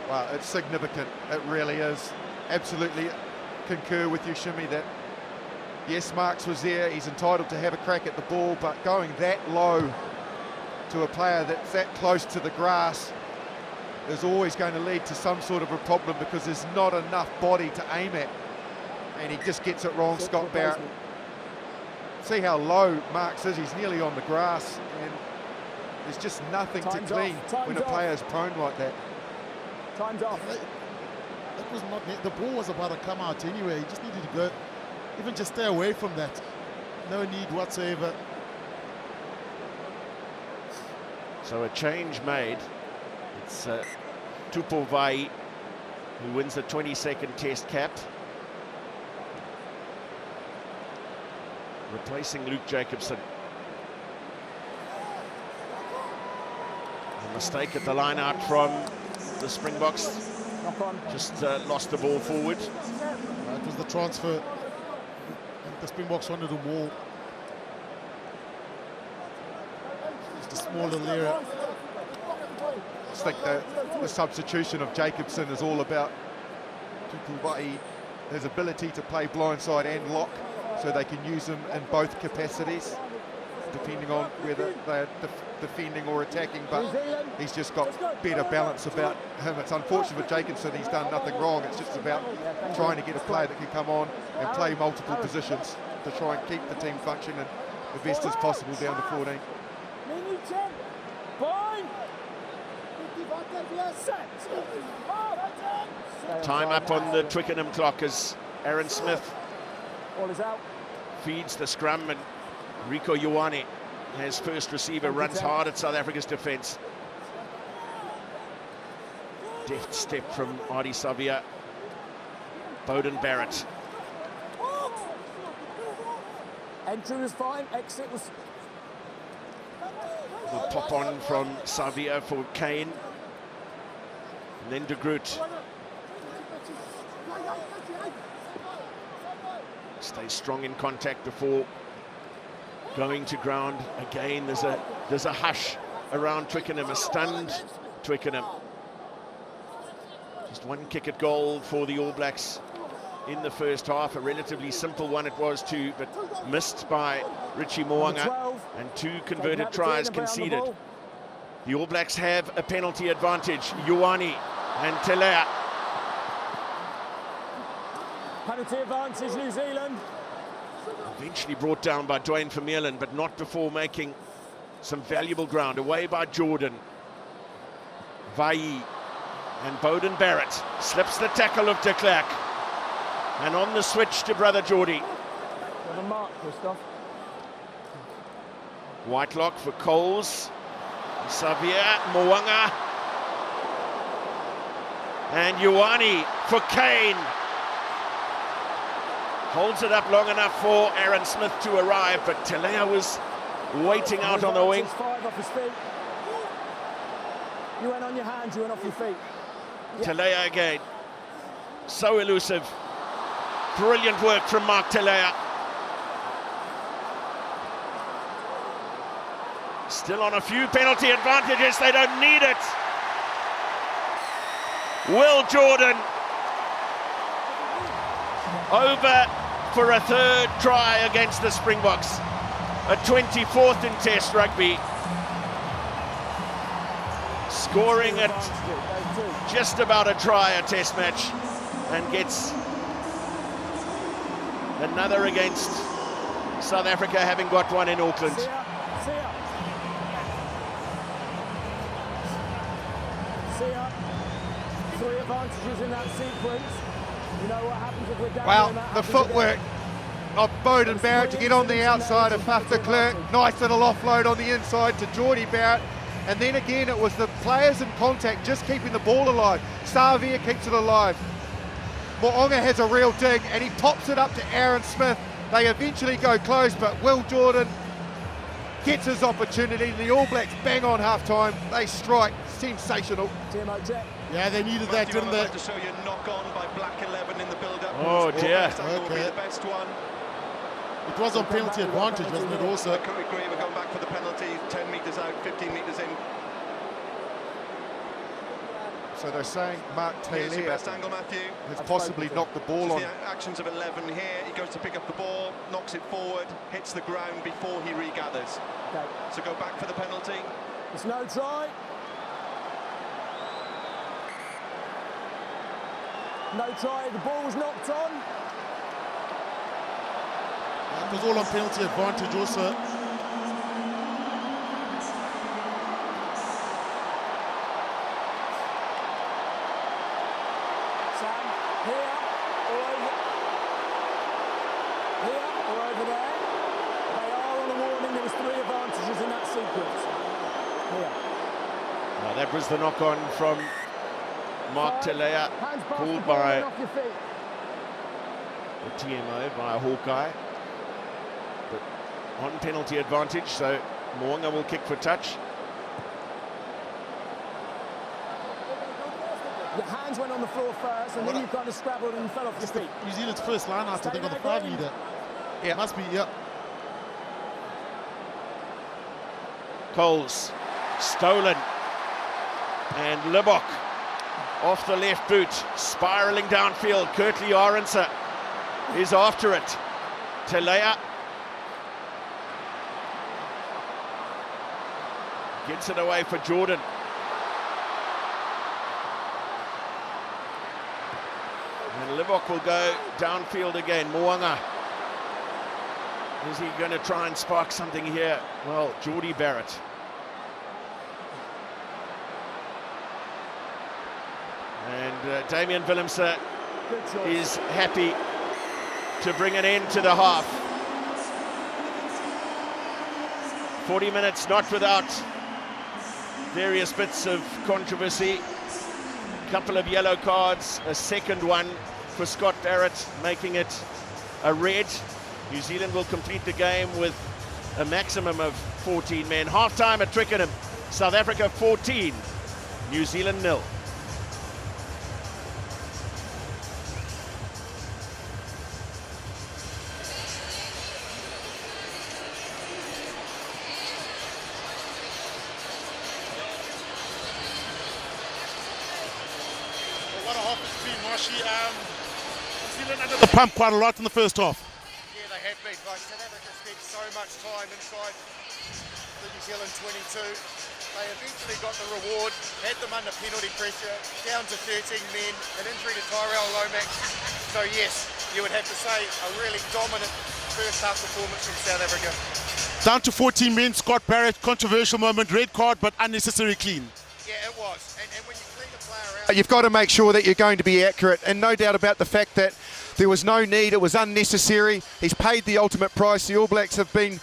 Wow, it's significant. It really is. Absolutely concur with you, Shimmy, that Yes, Marks was there, he's entitled to have a crack at the ball, but going that low to a player that's that close to the grass is always going to lead to some sort of a problem because there's not enough body to aim at. And he just gets it wrong, Scott Barrett. See how low Marks is, he's nearly on the grass, and there's just nothing to clean when a player's prone like that. Time's off. That was not, the ball was about to come out anyway. He just needed to go, even just stay away from that. No need whatsoever. So a change made. It's Tupou Vaa'i who wins the 22nd Test cap, replacing Luke Jacobson. A mistake at the line out from the Springboks. Just lost the ball forward. It was the transfer. The Springboks wanted a wall. Just a small little area. I just think the substitution of Jacobson is all about Tupou Vaa'i, his ability to play blindside and lock, so they can use him in both capacities, depending on whether they're defending or attacking, but he's just got better balance about him. It's unfortunate for Jacobson, he's done nothing wrong. It's just about trying to get a player that can come on and play multiple positions to try and keep the team functioning the best as possible down to 14. Time up on the Twickenham clock as Aaron Smith feeds the scrum, and Rieko Ioane has first receiver, runs hard at South Africa's defence. Deft step from Ardie Savea. Beauden Barrett. Entry was fine, exit was... The pop on from Savea for Kane. And then De Groot. Stays strong in contact before going to ground. Again, there's a hush around Twickenham, a stunned Twickenham. Just one kick at goal for the All Blacks in the first half. A relatively simple one it was too, but missed by Richie Mo'unga, and 2 converted tries conceded. The All Blacks have a penalty advantage. Ioane and Telea. Penalty advantage, New Zealand. Eventually brought down by Dwayne Vermeulen, but not before making some valuable ground. Away by Jordan. Vaa'i and Beauden Barrett slips the tackle of de Klerk. And on the switch to brother Geordie. Whitelock for Coles. Savea, Mo'unga. And Ioane for Kane. Holds it up long enough for Aaron Smith to arrive, but Telea was waiting out on the wing. 5 off his feet. You went on your hands, you went off your feet. Yeah. Telea again. So elusive. Brilliant work from Mark Telea. Still on a few penalty advantages, they don't need it. Will Jordan over for a 3rd try against the Springboks. A 24th in Test rugby. Scoring at just about a try a Test match, and gets another against South Africa, having got one in Auckland. 3 advantages in that sequence. You know what happens if we're down. Well, the footwork of Beauden Barrett to get on the outside of Faf de Klerk. Nice little offload on the inside to Geordie Barrett. And then again, it was the players in contact just keeping the ball alive. Savea keeps it alive. Mo'unga has a real dig, and he pops it up to Aaron Smith. They eventually go close, but Will Jordan gets his opportunity. The All Blacks bang on half-time. They strike. Sensational. Yeah, they needed that, didn't they? To show you knock on by Black 11 in the build-up. Oh dear. Okay. The best one. It was on penalty advantage, wasn't it? Also. I couldn't agree. We're going back for the penalty. 10 metres out, 15 metres in. So they're saying Mark Here's your Taylor best angle, Matthew. has possibly knocked the ball on. The actions of 11 here. He goes to pick up the ball, knocks it forward, hits the ground before he regathers. Okay. So go back for the penalty. It's no try. No try, the ball was knocked on. It was all on penalty advantage also. Sam, here or over there. They are on a warning. There was 3 advantages in that sequence. Here. Now that was the knock-on from Mark Telea, called by the TMO, by Hawkeye. But on penalty advantage, so Mo'unga will kick for touch. Your hands went on the floor first, and then you kind of scrabbled and fell off your feet. New Zealand's first line out, I think, on the 5 meter. Yeah, must be, yeah. Coles, stolen. And Libbok off the left boot, spiralling downfield. Kurtley Arendse is after it. Telea gets it away for Jordan. And Libbok will go downfield again. Mo'unga. Is he going to try and spark something here? Well, Jordie Barrett. And Damian Willemse is happy to bring an end to the half. 40 minutes not without various bits of controversy. A couple of yellow cards, a second one for Scott Barrett, making it a red. New Zealand will complete the game with a maximum of 14 men. Half-time at Twickenham. South Africa 14, New Zealand 0. What a half it's been, Marshy. New Zealand under the pump quite a lot in the first half. Yeah, they have been. Like, South Africa spent so much time inside the New Zealand 22. They eventually got the reward, had them under penalty pressure, down to 13 men, an injury to Tyrell Lomax. So yes, you would have to say a really dominant first half performance from South Africa. Down to 14 men, Scott Barrett, controversial moment, red card, but unnecessary clean. Yeah, it was. And when you clean a player out, you've got to make sure that you're going to be accurate, and no doubt about the fact that there was no need, it was unnecessary. He's paid the ultimate price. The All Blacks have been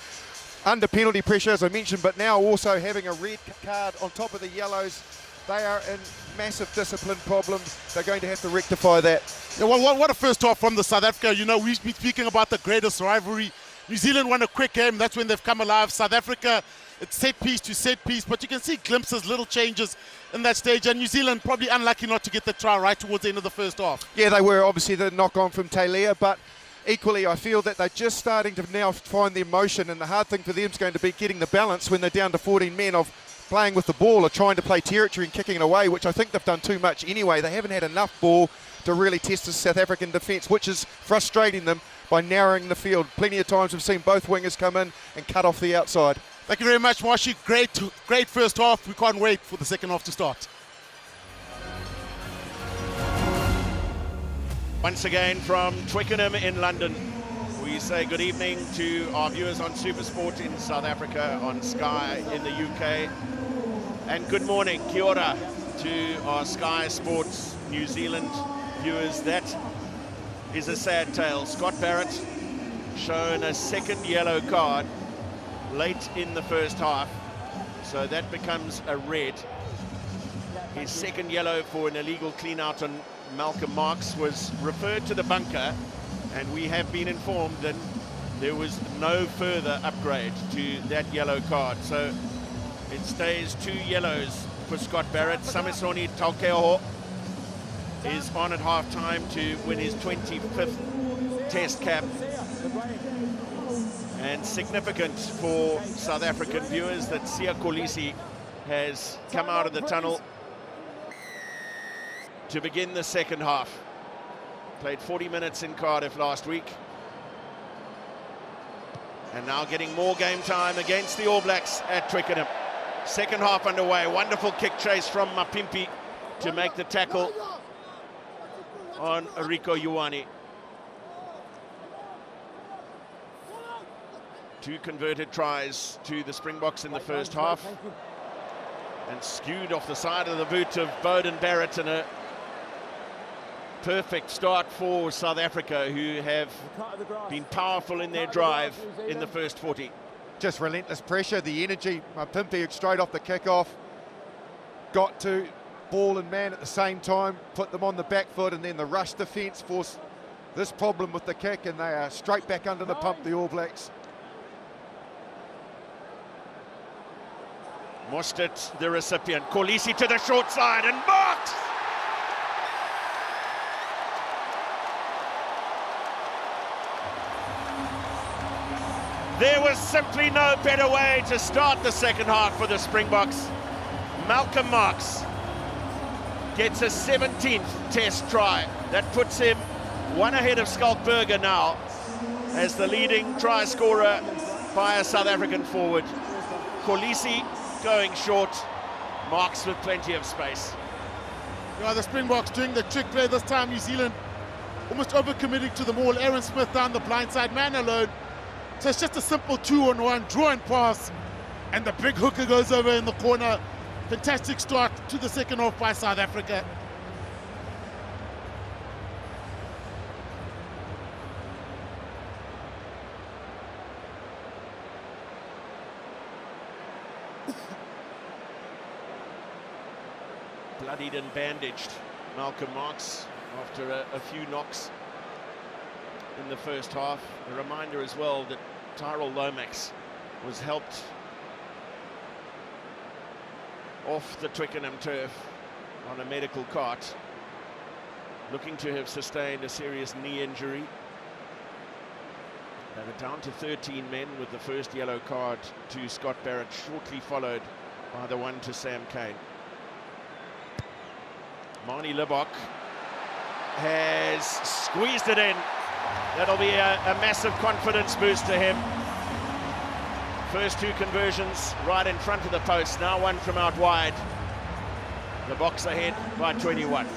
under penalty pressure, as I mentioned, but now also having a red card on top of the yellows. They are in massive discipline problems. They're going to have to rectify that. Yeah, well, what a first half from the South Africa. You know, we've been speaking about the greatest rivalry. New Zealand won a quick game. That's when they've come alive. South Africa, it's set piece to set piece, but you can see glimpses, little changes in that stage. And New Zealand probably unlucky not to get the try right towards the end of the first half. Yeah, they were obviously the knock-on from Telea, but equally I feel that they're just starting to now find their motion, and the hard thing for them is going to be getting the balance when they're down to 14 men of playing with the ball or trying to play territory and kicking it away, which I think they've done too much anyway. They haven't had enough ball to really test the South African defence, which is frustrating them by narrowing the field. Plenty of times we've seen both wingers come in and cut off the outside. Thank you very much, Marshy. Great first half. We can't wait for the second half to start. Once again from Twickenham in London, we say good evening to our viewers on SuperSport in South Africa, on Sky in the UK, and good morning, kia ora, to our Sky Sports New Zealand viewers. That is a sad tale. Scott Barrett shown a second yellow card late in the first half, so that becomes a red. His second yellow for an illegal clean out on Malcolm Marx was referred to the bunker, and we have been informed that there was no further upgrade to that yellow card. So it stays 2 yellows for Scott Barrett. Samisoni Taukei'aho is on at half-time to win his 25th Test cap. And significant for South African viewers that Siya Kolisi has come out of the tunnel to begin the second half. Played 40 minutes in Cardiff last week. And now getting more game time against the All Blacks at Twickenham. Second half underway. Wonderful kick chase from Mapimpi to make the tackle on Rieko Ioane. 2 converted tries to the Springboks in the first half. And skewed off the side of the boot of Beauden Barrett, and a perfect start for South Africa, who have been powerful in their drive in the first 40. Just relentless pressure, the energy. Mapimpi straight off the kickoff. Got to ball and man at the same time, put them on the back foot, and then the rush defence forced this problem with the kick, and they are straight back under the pump, the All Blacks. Mostert, the recipient. Kolisi to the short side and marked! There was simply no better way to start the second half for the Springboks. Malcolm Marx gets a 17th test try. That puts him one ahead of Skalkberger now as the leading try scorer by a South African forward. Kolisi going short, Marx with plenty of space. Yeah, the Springboks doing the trick play this time. New Zealand almost overcommitting to the ball. Aaron Smith down the blind side, man alone. So it's just a simple 2-on-1 draw and pass, and the big hooker goes over in the corner. Fantastic start to the second half by South Africa. Bloodied and bandaged Malcolm Marx after a few knocks in the first half. A reminder as well that Tyrell Lomax was helped off the Twickenham turf on a medical cart, looking to have sustained a serious knee injury. They were down to 13 men with the first yellow card to Scott Barrett, shortly followed by the one to Sam Cane. Marnie Libbok has squeezed it in. That'll be a massive confidence boost to him. First 2 conversions right in front of the post, now one from out wide. The Boks ahead by 21.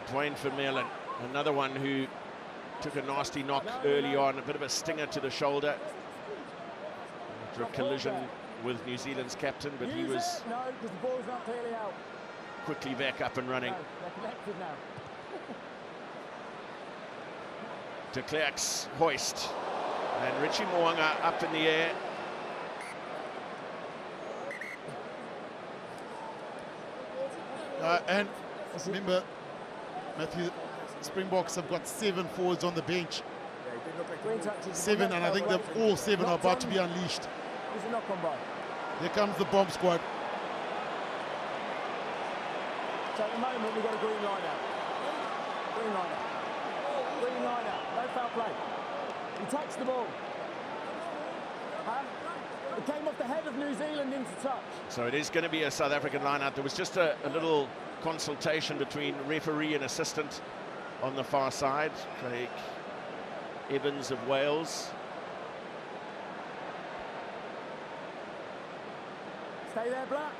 Dwayne Vermeulen, another one who took a nasty knock early on, a bit of a stinger to the shoulder after a collision with New Zealand's captain, but he was quickly back up and running. De Klerk's hoist, and Richie Mo'unga up in the air. And remember, Matthew, Springboks have got 7 forwards on the bench. 7, and I think that all 7 are about to be unleashed. Here comes the bomb squad. So at the moment we've got a green line out. Green line out. Green line out. No foul play. He touched the ball. It came off the head of New Zealand into touch. So it is going to be a South African line-out. There was just a little consultation between referee and assistant on the far side. Craig Evans of Wales. Stay there, Black.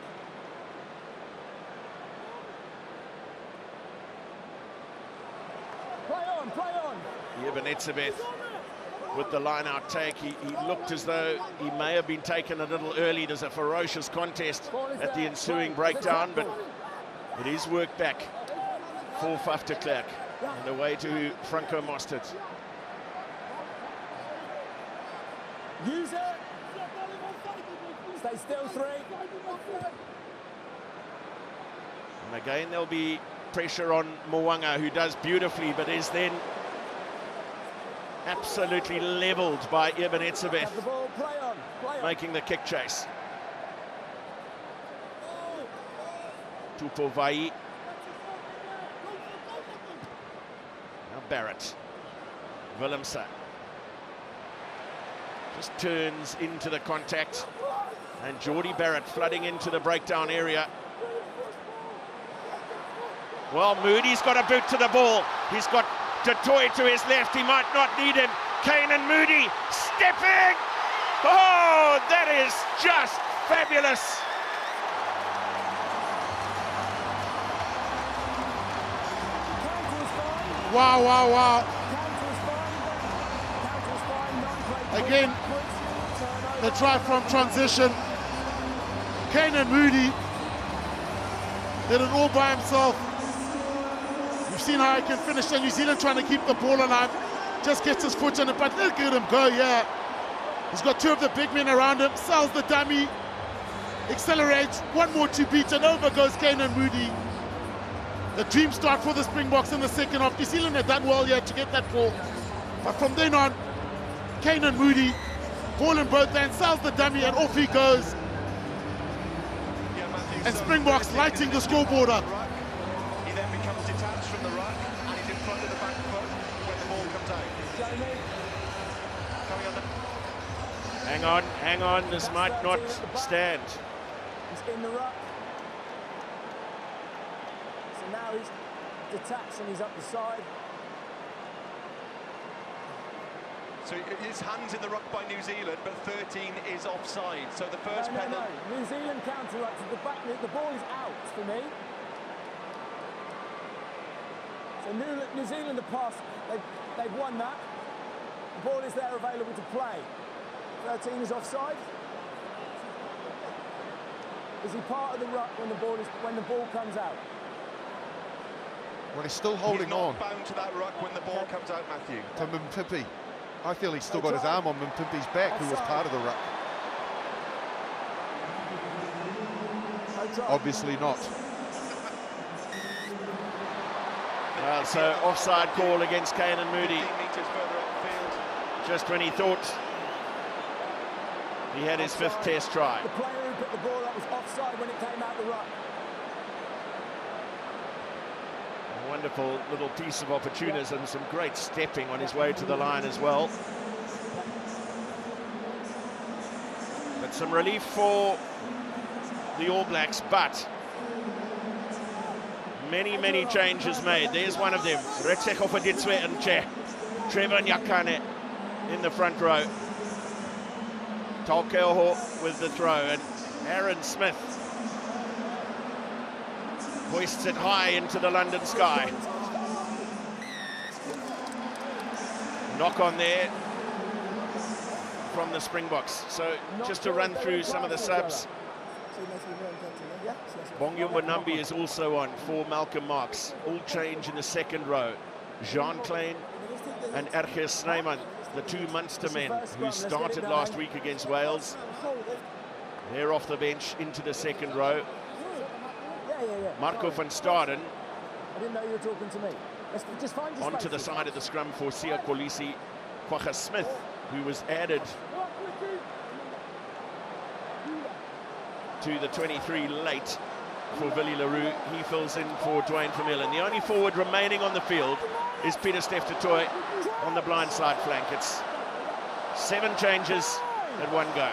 Play on, play on. Ivanetseveth with the line-out take. He looked as though he may have been taken a little early. There's a ferocious contest at the ensuing breakdown, but it is worked back for Faf de Klerk and away to Franco Mostert. Use it. Stay still, 3. And again, there'll be pressure on Mo'unga, who does beautifully, but is then absolutely levelled by Ivanetseveth, making the kick chase. Tupou Vaa'i. Barrett. Willemse just turns into the contact, and Jordie Barrett flooding into the breakdown area. Well, Moody's got a boot to the ball. He's got Du Toit to his left. He might not need him. Canan Moodie stepping. Oh, that is just fabulous. Wow, wow, wow. Again, the try from transition. Canan Moodie did it all by himself. You've seen how he can finish, and New Zealand trying to keep the ball alive. Just gets his foot on it, but look at him go, yeah. He's got two of the big men around him, sells the dummy, accelerates, one more to beat, and over goes Canan Moodie. The dream start for the Springboks in the second half. New Zealand had done well here to get that ball. But from then on, Canan Moodie, ball in both hands, sells the dummy, and off he goes. And Springboks lighting the scoreboard up. He then becomes detached from the ruck, and he's in front of the back foot when the ball comes out. Hang on, this might not stand. He's in the ruck. So now he's detached and he's up the side. So his hands in the ruck by New Zealand, but 13 is offside. So the first penalty. No. New Zealand counter-rucks. The ball is out for me. So New Zealand have passed. They've won that. The ball is there available to play. 13 is offside. Is he part of the ruck when the ball comes out? Well, he's still holding on. He's not bound to that ruck when the ball comes out, Matthew. To Mpimpi. I feel he's still got his arm on Mpimpi's back, who was part of the ruck. Obviously not. Well, so offside call against Canan Moodie. 15 metres further upfield. Just when he thought he had his fifth test try. The player who put the ball up was offside when it came out the ruck. A wonderful little piece of opportunism, some great stepping on his way to the line as well. But some relief for the All Blacks, but many changes made. There's one of them. Retsego Faditswe and Trevor Nyakane in the front row. Taukei'aho with the throw, and Aaron Smith hoists it high into the London sky. Knock on there from the Springboks. So just to run through some of the subs. Bongyumbo Nambi is also on for Malcolm Marx. All change in the second row. Jean Klein and Erge Snyman, the two Munster men who started last week against Wales. They're off the bench into the second row. Marco van Staden I didn't know you were talking to me. Just find your onto the side of the scrum for Sia Kolisi. Kwagga Smith, who was added to the 23 late for Willie Leroux. He fills in for Dwayne Vermeulen. The only forward remaining on the field is Pieter-Steph du Toit on the blindside flank. It's 7 changes and 1 go.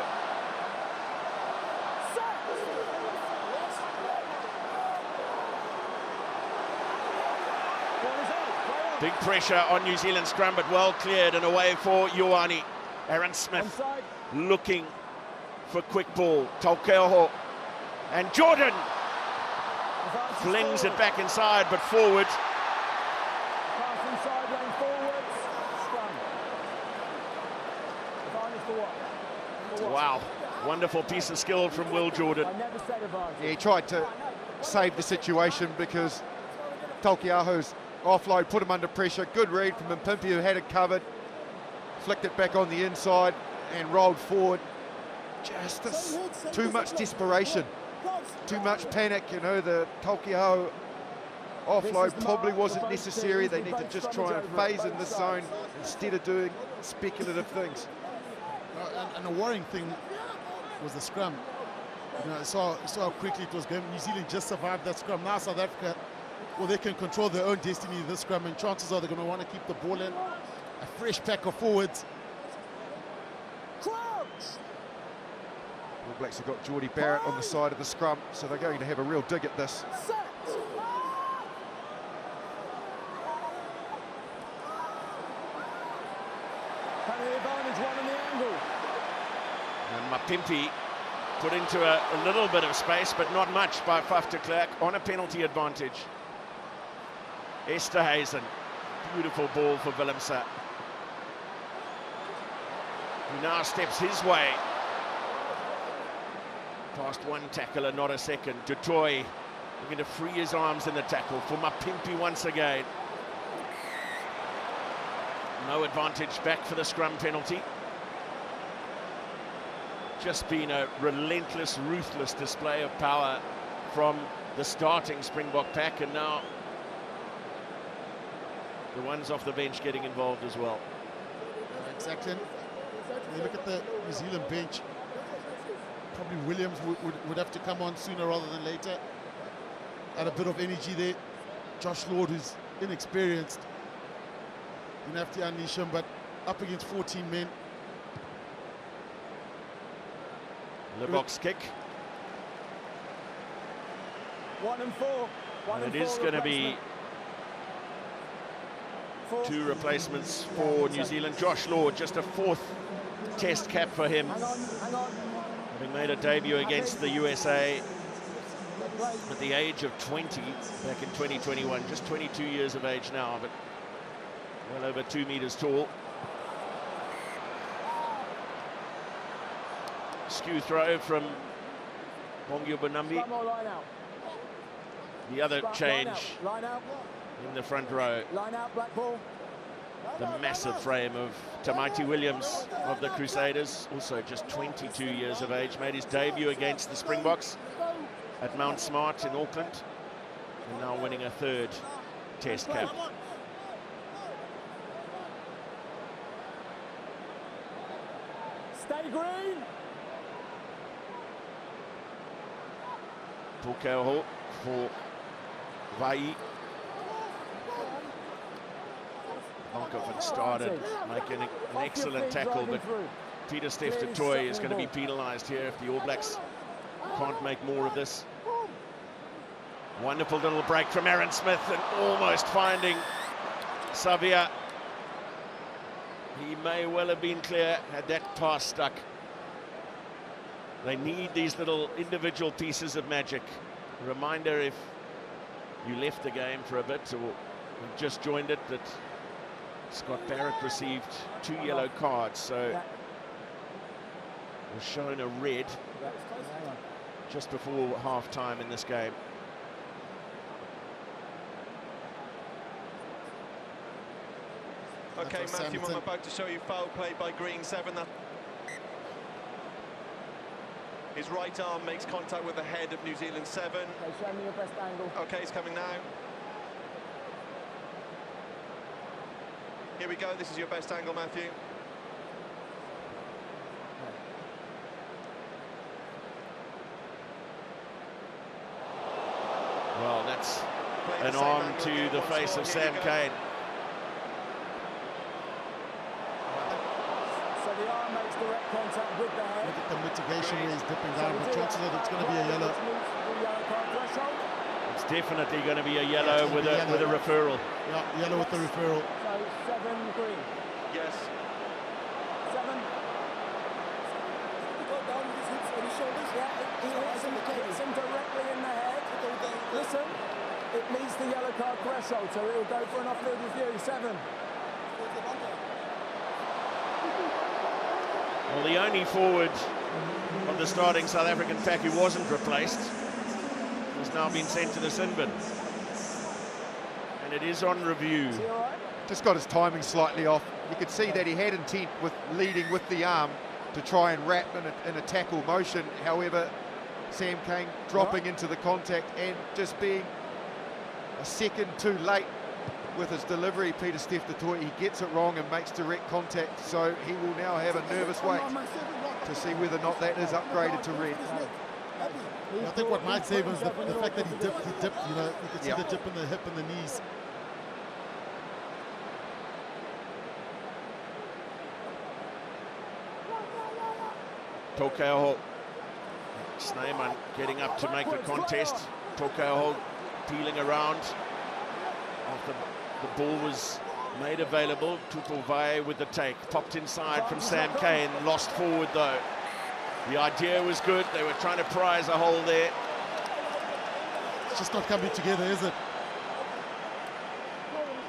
Big pressure on New Zealand scrum, but well cleared and away for Ioane. Aaron Smith looking for quick ball. Taukei'aho and Jordan flings it back inside, but forward. Wow, wonderful piece of skill from Will Jordan. Yeah, he tried to save the situation because Taukei'aho's offload put him under pressure. Good read from Mpimpi, who had it covered. Flicked it back on the inside and rolled forward. Just too much desperation, too much panic. You know, the Taukei'aho offload probably wasn't necessary. They need to just try and phase in this zone instead of doing speculative things. And the worrying thing was the scrum. You know, I saw how quickly it was going. New Zealand just survived that scrum. Now South Africa well, they can control their own destiny in this scrum, and chances are they're going to want to keep the ball in. A fresh pack of forwards. All Blacks have got Geordie Barrett on the side of the scrum, so they're going to have a real dig at this. And Mapimpi put into a little bit of space, but not much by Faf de Klerk on a penalty advantage. Esterhuizen, beautiful ball for Willemse, who now steps his way. Past one tackler, not a second. Du Toit looking to free his arms in the tackle for Mapimpi once again. No advantage back for the scrum penalty. Just been a relentless, ruthless display of power from the starting Springbok pack, and now the ones off the bench getting involved as well. Exactly. When you look at the New Zealand bench, probably Williams would have to come on sooner rather than later. Add a bit of energy there. Josh Lord, who's inexperienced, you have to unleash him, but up against 14 men. The box kick. 1 and 4. And it is going to be 2 replacements for New Zealand. Josh Lord, just a 4th test cap for him. Hang on. Having made a debut against the USA at the age of 20 back in 2021. Just 22 years of age now, but well over 2 meters tall. Skew throw from Bongio Bonambi. The other change in the front row. The massive frame of Tamaiti Williams of the Crusaders, also just 22 years of age, made his debut against the Springboks at Mount Smart in Auckland, and now winning a 3rd test cap. Stay green. Pukeoho for Vai. Bonkoven started making an excellent tackle, but Pieter-Steph du Toit is going to be penalised here if the All Blacks can't make more of this. Wonderful little break from Aaron Smith, and almost finding Savia. He may well have been clear had that pass stuck. They need these little individual pieces of magic. A reminder, if you left the game for a bit or just joined it, that Scott Barrett received 2 yellow cards, so was shown a red just before half-time in this game. Okay, Matthew, I'm about to show you foul play by Green 7. His right arm makes contact with the head of New Zealand 7. Okay, show me your best angle. Okay, it's coming now. Here we go, this is your best angle, Matthew. Well, that's an arm to the face of Sam Cane. So the arm makes direct contact with the head. Look at the mitigation where he's dipping down, but chances are it's going to be a yellow. It's definitely going to be a yellow with a referral. Yeah, yellow with the referral. So 7 green. Yes. 7. He hits him directly in the head. Listen, it meets the yellow card threshold, so it will go for an off-field review. 7. Well, the only forward of the starting South African pack who wasn't replaced has now been sent to the sin bin. And it is on review. Just got his timing slightly off. You could see that he had intent with leading with the arm to try and wrap in a tackle motion. However, Sam Cane dropping into the contact and just being a second too late with his delivery. Pieter-Steph du Toit, he gets it wrong and makes direct contact, so he will now have a nervous wait to see whether or not that is upgraded to red. I think what might save him is the fact that he dipped, you know, you can see the dip in the hip and the knees. Tokeaho, Snyman getting up to make the contest. Tokeaho peeling around after the ball was made available. Tutovai with the take, popped inside from Sam Cane, lost forward though. The idea was good, they were trying to prize a hole there. It's just not coming together, is it?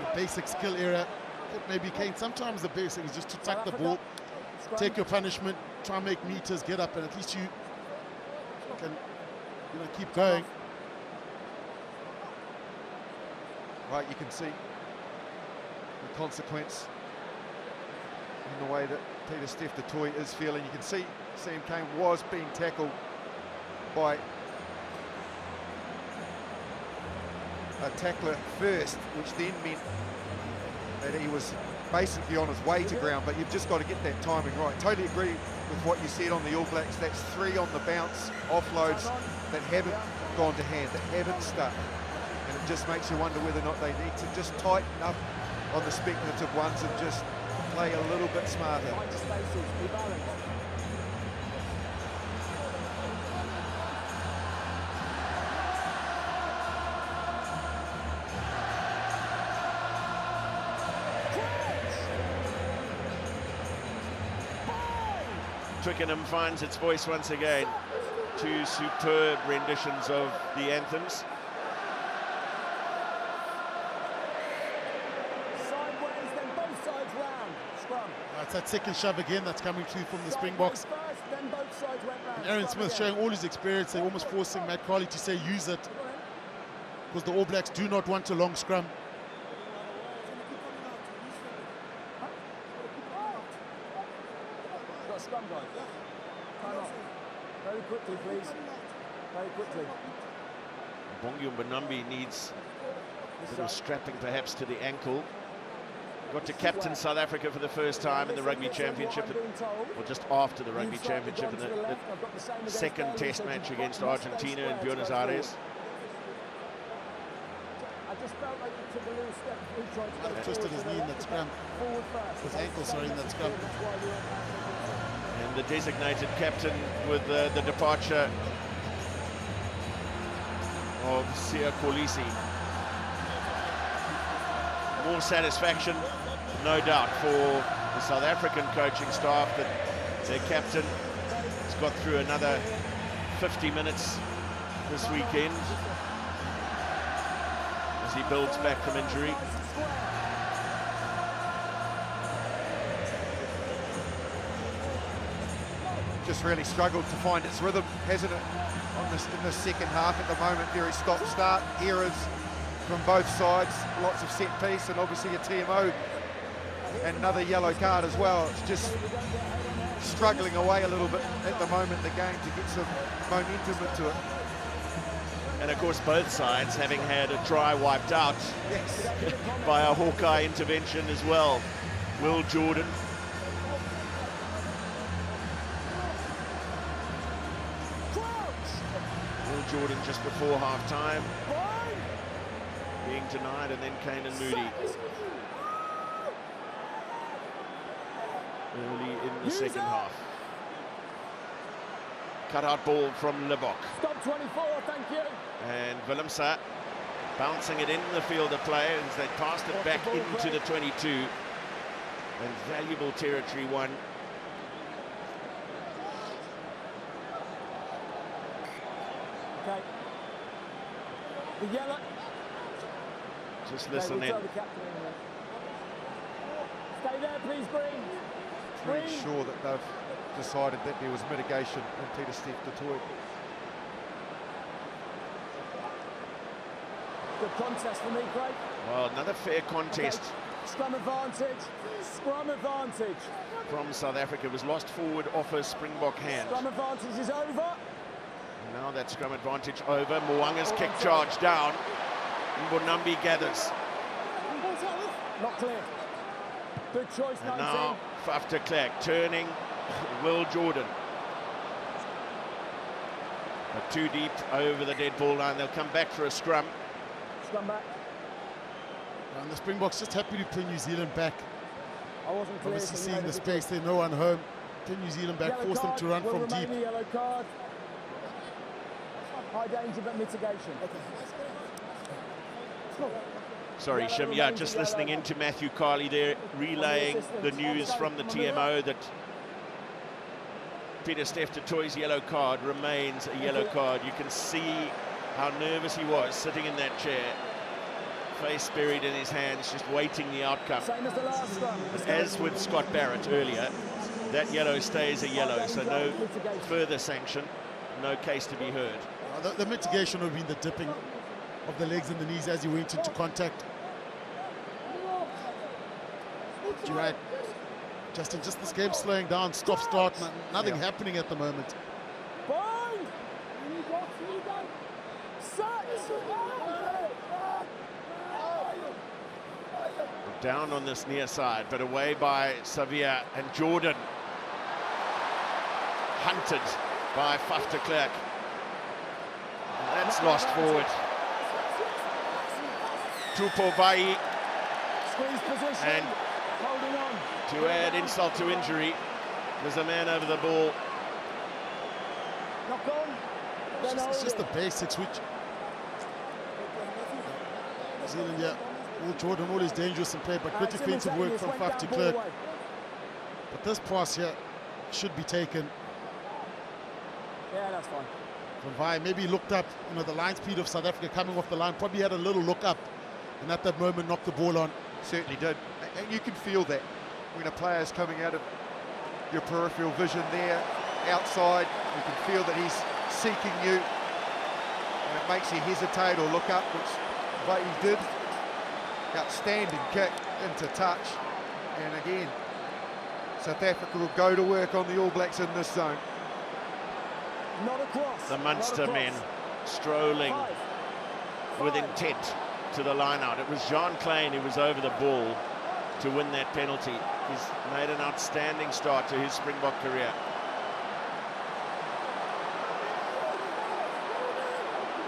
The basic skill area. Maybe Cane, sometimes the basic is just to tuck the ball, take your punishment, try and make meters, get up, and at least you can, you know, keep going. Right, you can see the consequence in the way that Pieter-Steph du Toit is feeling. You can see Sam Cane was being tackled by a tackler first, which then meant that he was basically on his way to ground, but you've just got to get that timing right. Totally agree with what you said on the All Blacks. That's 3 on the bounce offloads that haven't gone to hand, that haven't stuck. And it just makes you wonder whether or not they need to just tighten up on the speculative ones and just play a little bit smarter. Twickenham finds its voice once again. 2 superb renditions of the anthems. Sideways, then both sides round. Scrum. It's that second shove again that's coming through from the Springboks. First, then both sides went round. And Aaron Smith showing all his experience. They're almost forcing Matt Carley to say use it, because the All Blacks do not want a long scrum. Got a scrum, guys. Time off. Very quickly, please. Very quickly. Bongi Mbonambi needs a little strapping perhaps to the ankle. Got to captain South Africa for the first time in the Rugby Championship, or just after the Rugby Championship, in the second test match against Argentina in Buenos Aires. I just felt like he took a little step. He tried to Twisted his knee in that scrum. His ankle, sorry, in that scrum. And the designated captain with the departure of Siya Kolisi. More satisfaction, no doubt, for the South African coaching staff that their captain has got through another 50 minutes this weekend as he builds back from injury. Just really struggled to find its rhythm, hasn't it, in the second half at the moment. Very stop-start, errors from both sides, lots of set piece, and obviously a TMO and another yellow card as well. It's just struggling away a little bit at the moment, the game, to get some momentum into it. And of course both sides having had a try wiped out by a Hawkeye intervention as well. Will Jordan. Will Jordan just before half-time being denied, and then Cane and Moody early in the second half. Cut-out ball from Lebok. Stop 24, thank you. And Willemse bouncing it in the field of play as they passed it back into the 22. And valuable territory won. Okay. The yellow. Just listen in. Stay there, please, Green. Pretty sure that they've decided that there was mitigation in Pieter-Steph du Toit. Good contest for me, Craig. Well, another fair contest. Okay. Scrum advantage. Scrum advantage. From South Africa. It was lost forward off a Springbok hand. Scrum advantage is over. And now that scrum advantage over. Mo'unga's kick charge down. Mbonambi gathers. Not clear. Good choice, 19. And now Faf de Klerk turning Will Jordan. But too deep over the dead ball line. They'll come back for a scrum. Scrum back. And the Springboks just happy to put New Zealand back. I wasn't clear. Obviously seeing the space there, no one home. Put New Zealand back, force them to run from deep. Yellow card. High danger but mitigation. Sorry, Shim. Yeah, just listening into Matthew Carley there, relaying the news from the TMO that Pieter-Steph du Toit's yellow card remains a yellow card. You can see how nervous he was sitting in that chair, face buried in his hands, just waiting the outcome. Same as the last scrum. As with Scott Barrett earlier, that yellow stays a yellow, so no further sanction, no case to be heard. The mitigation would have been the dipping of the legs and the knees as he went into contact. You're right, Justin, just this game slowing down, stop, start, nothing happening at the moment. Down on this near side, but away by Savia, and Jordan hunted by Faf de Klerk. And that's lost forward. Tupou Vaa'i, and to add insult to injury, there's a man over the ball. It's just the basics, which New Zealand, yeah. Will Jordan always dangerous in play, but good defensive work from Faf de Klerk. But this pass here should be taken. Yeah, that's fine. From Vaa'i, maybe he looked up, the line speed of South Africa coming off the line, probably had a little look up, and at that moment knocked the ball on. Certainly did. And you can feel that when a player's coming out of your peripheral vision there, outside, you can feel that he's seeking you, and it makes you hesitate or look up, which Vaa'i did. Outstanding kick into touch, and again South Africa will go to work on the All Blacks in this zone. Not across. The Munster men strolling with intent to the line out. It was Jean Kleyn who was over the ball to win that penalty. He's made an outstanding start to his Springbok career.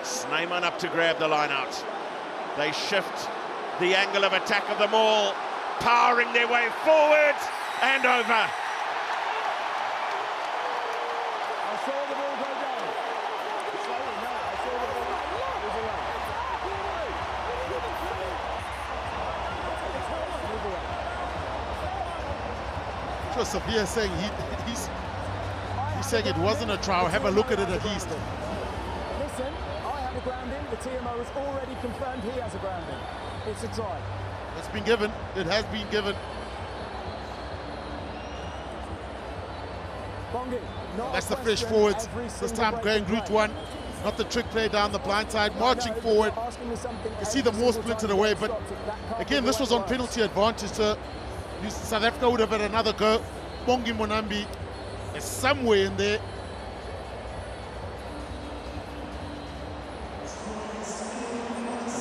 Snyman up to grab the line out. They shift the angle of attack of the maul, powering their way forward and over. I saw the ball go down. I saw the ball go. So Savia saying he's saying it wasn't a trial. Have a look at it at least. Listen, I had a grounding. The TMO has already confirmed he has a grounding. It's a try. It's been given. It has been given. Bongi, that's the fresh forwards. This time going route one, not the trick play down the blind side, marching forward. You see them all splintered away, but again, this was on penalty advantage, so South Africa would have had another go. Bongi Monambi is somewhere in there.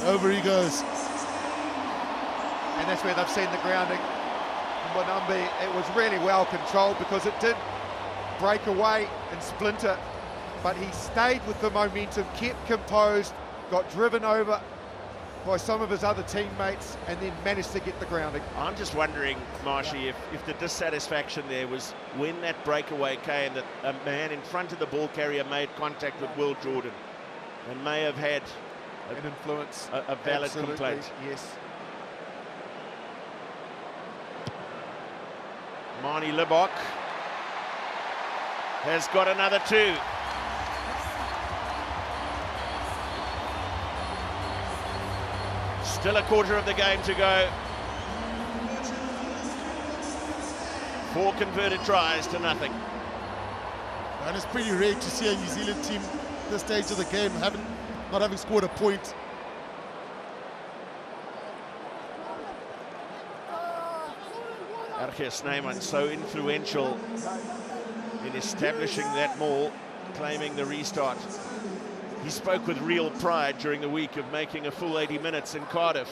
Over he goes. And that's where they've seen the grounding. Monambi, it was really well controlled because it did break away and splinter, but he stayed with the momentum, kept composed, got driven over by some of his other teammates, and then managed to get the grounding. I'm just wondering, Marshy, if the dissatisfaction there was when that breakaway came, that a man in front of the ball carrier made contact with Will Jordan and may have had an influence, a valid Absolutely, complaint. Yes. Manie Libbok has got another two. Still a quarter of the game to go. 4 converted tries to nothing. And it's pretty rare to see a New Zealand team at this stage of the game not having scored a point. Archie Snyman so influential in establishing that maul, claiming the restart. He spoke with real pride during the week of making a full 80 minutes in Cardiff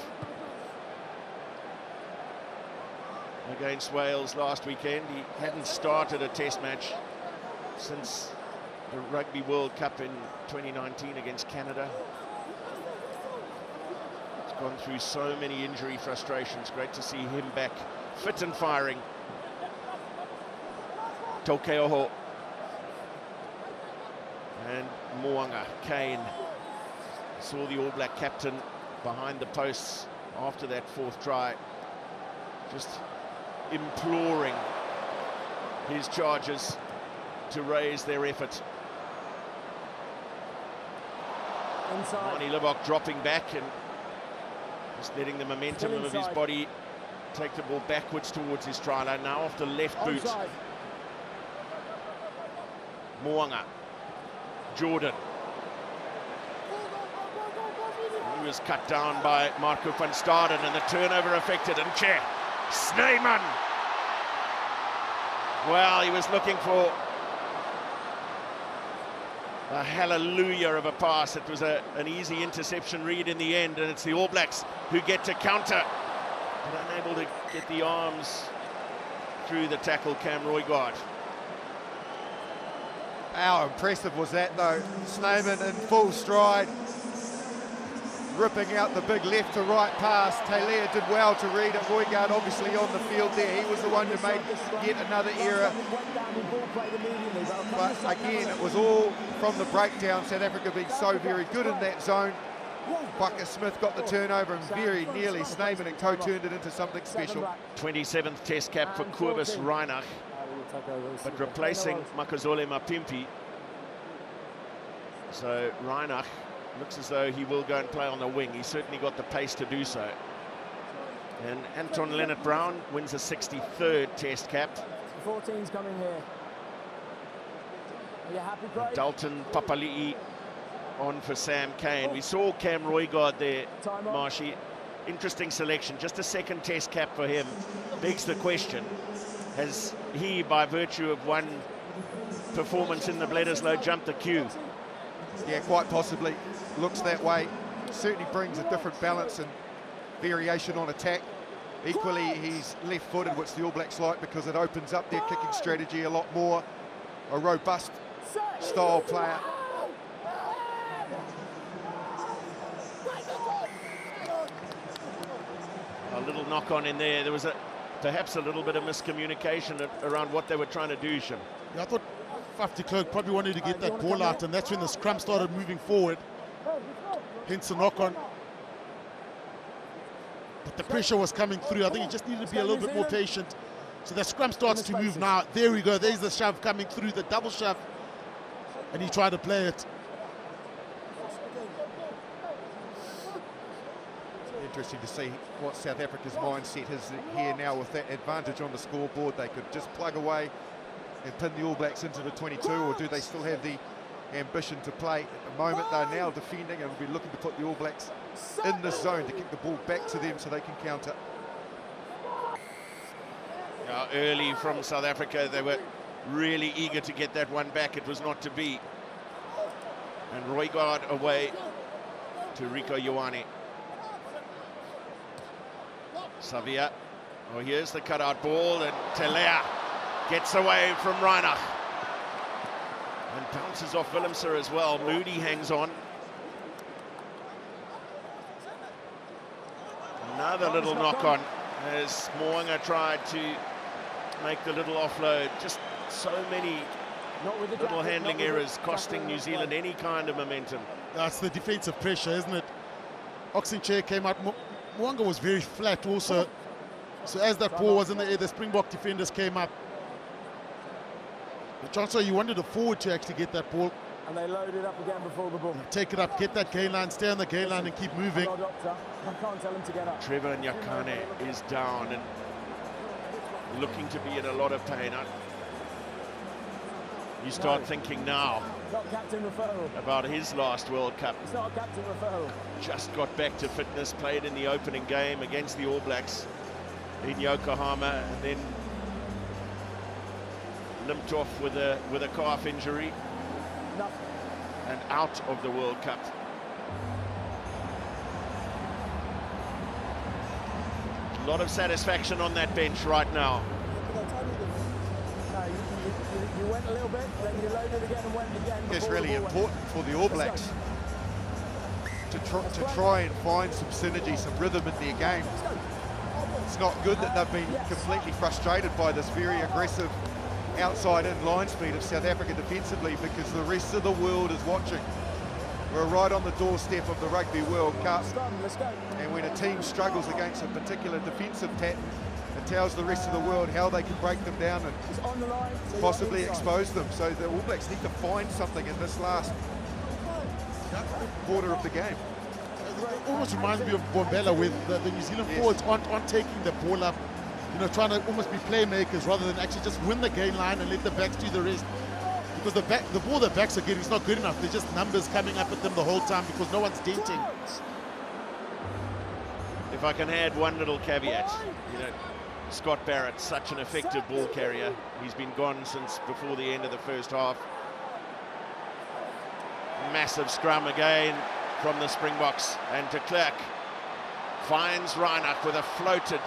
against Wales last weekend. He hadn't started a test match since the Rugby World Cup in 2019 against Canada. He's gone through so many injury frustrations. Great to see him back fit and firing. Tokeoho and Mo'unga. Kane saw the All Black captain behind the posts after that fourth try, just imploring his charges to raise their effort. Manie Libbok dropping back and just letting the momentum of his body take the ball backwards towards his try line. Now off the left boot. Mo'unga. Jordan. He was cut down by Marco van Staden, and the turnover affected. And Snyman. Well, he was looking for a hallelujah of a pass. It was an easy interception read in the end, and it's the All Blacks who get to counter, but unable to get the arms through the tackle. Cam Roigard. How impressive was that, though? Snyman in full stride, ripping out the big left to right pass. Telea did well to read it. Roigard obviously on the field there. He was the one to make yet another error. But again, it was all from the breakdown. South Africa being so very good in that zone. Bucker Smith got the turnover and very nearly Snyman and co turned it into something special. 27th test cap for Kobus Reinach, but replacing Makazole Mapimpi. So Reinach looks as though he will go and play on the wing. He's certainly got the pace to do so. And Anton Leonard-Brown wins a 63rd test cap. 14's coming here. Are you happy, Craig? Dalton Papali'i on for Sam Cane. We saw Cam Roigard there, Marshy. Interesting selection, just a second test cap for him. Begs the question, has he, by virtue of one performance in the Bledisloe, jumped the queue? Yeah, quite possibly. Looks that way. Certainly brings a different balance and variation on attack. Equally, he's left-footed, which the All Blacks like because it opens up their kicking strategy a lot more. A robust style player. A little knock-on in there. There was perhaps a little bit of miscommunication around what they were trying to do, Shim. Yeah, I thought Faf de Klerk probably wanted to get that ball out, and that's when the scrum started moving forward. Hence the knock-on. But the pressure was coming through. I think he just needed to be a little bit more patient. So the scrum starts to move now. There we go. There's the shove coming through, the double shove. And he tried to play it. Interesting to see what South Africa's mindset is here now with that advantage on the scoreboard. They could just plug away and pin the All Blacks into the 22, or do they still have the ambition to play? At the moment, they're now defending and will be looking to put the All Blacks in this zone to kick the ball back to them so they can counter. Early from South Africa, they were really eager to get that one back. It was not to be. And Roigard away to Rico Ioane. Savia. Oh, here's the cutout ball, and Telea gets away from Reinach. And bounces off Willemse as well. Moody hangs on. Another little knock-on as Mo'unga tried to make the little offload. Just so many little handling errors costing New Zealand any kind of momentum. That's the defensive pressure, isn't it? Oxenchair came out. Mo'unga was very flat also. So as that ball was in the air, the Springbok defenders came up. The Chancellor, you wanted a forward to actually get that ball. And they loaded up again before the ball. Take it up, get that gain line, stay on the gain line and keep moving. I can't tell him to get up. Trevor Nyakane is down and looking to be in a lot of pain. You start thinking now about his last World Cup. It's not a captain referral. Just got back to fitness, played in the opening game against the All Blacks in Yokohama, and then limped off with a calf injury and out of the World Cup. A lot of satisfaction on that bench right now. You went a little bit, then you loaded again and went again. It's really important for the All Blacks to try and find some synergy, some rhythm in their game. It's not good that they've been completely frustrated by this very aggressive outside-in line speed of South Africa defensively, because the rest of the world is watching. We're right on the doorstep of the Rugby World Cup, and when a team struggles against a particular defensive pattern, it tells the rest of the world how they can break them down and possibly expose them. So the All Blacks need to find something in this last quarter of the game. It almost reminds me of Bombela, with the New Zealand forwards aren't taking the ball up, you know, trying to almost be playmakers rather than actually just win the gain line and let the backs do the rest. Because the ball the backs are getting is not good enough. They're just numbers coming up at them the whole time because no one's denting. If I can add one little caveat, you know, Scott Barrett, such an effective ball carrier. He's been gone since before the end of the first half. Massive scrum again from the Springboks, and de Klerk finds Reinach with a floated.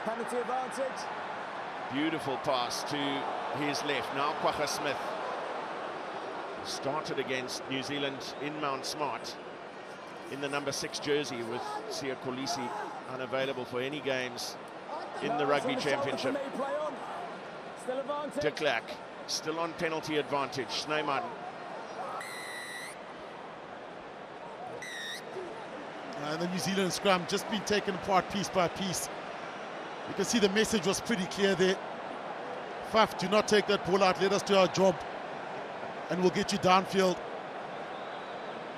Penalty advantage. Beautiful pass to his left. Now Kwagga Smith started against New Zealand in Mount Smart in the number 6 jersey, with Siya Kolisi unavailable for any games in the Rugby Championship. De Klerk still on penalty advantage. Snyman. And the New Zealand scrum just been taken apart piece by piece. You can see the message was pretty clear there. Faf, do not take that ball out, let us do our job, and we'll get you downfield.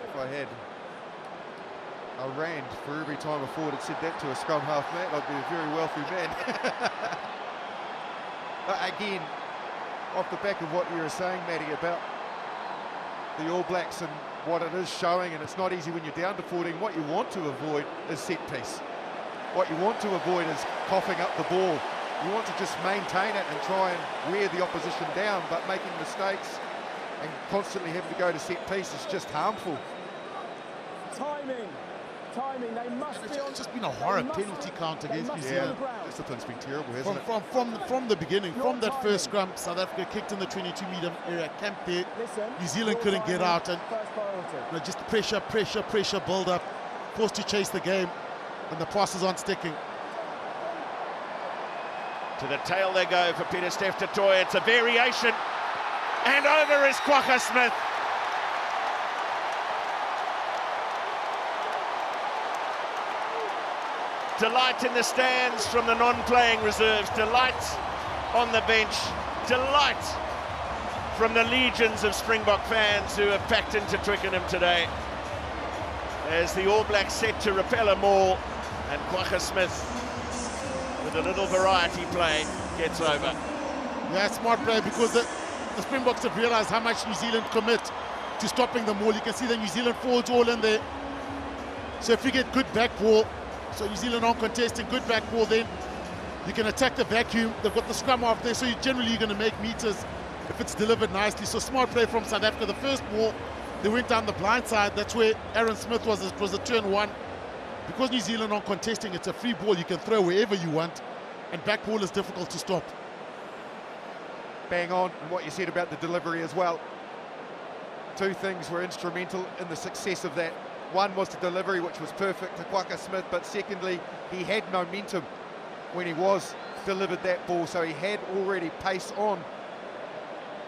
If I had a rand for every time a forward had said that to a scrum half, Matt, I'd be a very wealthy man. Again, off the back of what you were saying, Matty, about the All Blacks and what it is showing, and it's not easy when you're down to 14. What you want to avoid is set piece. What you want to avoid is coughing up the ball. You want to just maintain it and try and wear the opposition down, but making mistakes and constantly having to go to set piece is just harmful. Timing, they must be on. It's just been a horrid penalty count against New Zealand. Discipline's been terrible, hasn't it? From the beginning, from that first scrum, South Africa kicked in the 22-meter area, camped there. New Zealand couldn't get out, and you know, just pressure build up, forced to chase the game, and the passes aren't sticking. To the tail they go for Pieter-Steph du Toit. It's a variation, and over is Kwagga Smith. Delight in the stands from the non-playing reserves, delight on the bench, delight from the legions of Springbok fans who have packed into Twickenham today, as the All Blacks set to repel a maul, and Kwagga Smith, with a little variety play, gets over. Yeah, smart play, because the Springboks have realized how much New Zealand commit to stopping the maul. You can see the New Zealand forwards all in there. So if you get good back ball, so New Zealand aren't contesting, good back ball, then you can attack the vacuum. They've got the scrum off there, so you're generally going to make meters if it's delivered nicely. So smart play from South Africa. The first ball, they went down the blind side. That's where Aaron Smith was. It was a turn one. Because New Zealand aren't contesting, it's a free ball. You can throw wherever you want, and back ball is difficult to stop. Bang on, and what you said about the delivery as well. Two things were instrumental in the success of that. One was the delivery, which was perfect to Kwagga Smith, but secondly, he had momentum when he was delivered that ball, so he had already pace on.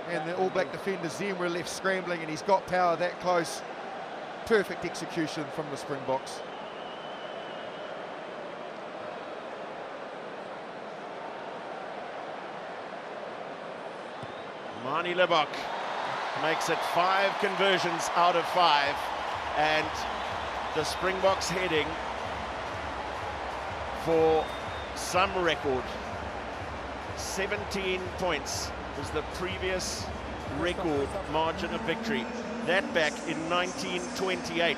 And the All Black defenders then were left scrambling, and he's got power that close. Perfect execution from the Springboks. Manie Libbok makes it 5 conversions out of 5, and the Springboks heading for some record. 17 points was the previous record margin of victory. That back in 1928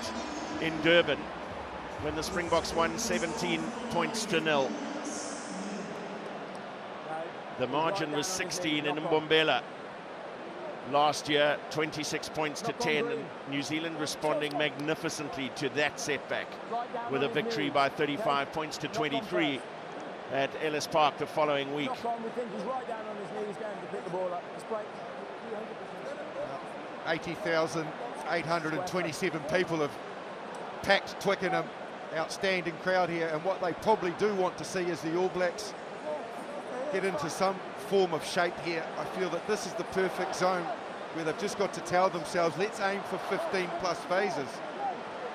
in Durban, when the Springboks won 17 points to 0. The margin was 16 in Mbombela last year, 26 points to 10, and New Zealand responding magnificently to that setback with a victory by 35 points to 23 at Ellis Park the following week. Knock on, we think he's right down on his knees going to pick the ball up. It's great. 80,827 people have packed Twickenham. Outstanding crowd here, and what they probably do want to see is the All Blacks get into some form of shape here. I feel that this is the perfect zone where they've just got to tell themselves, let's aim for 15 plus phases.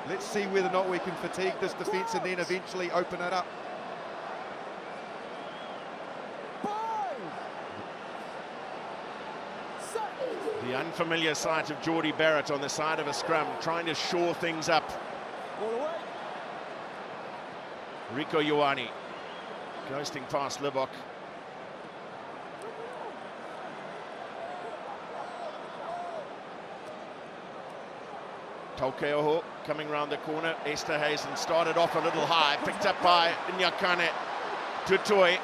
Let's see whether or not we can fatigue this defence and then eventually open it up. The unfamiliar sight of Jordie Barrett on the side of a scrum, trying to shore things up. Rieko Ioane ghosting past Libbok. Taukei'aho coming round the corner. Esterhuizen started off a little high, picked up by Nyakane Tutoi.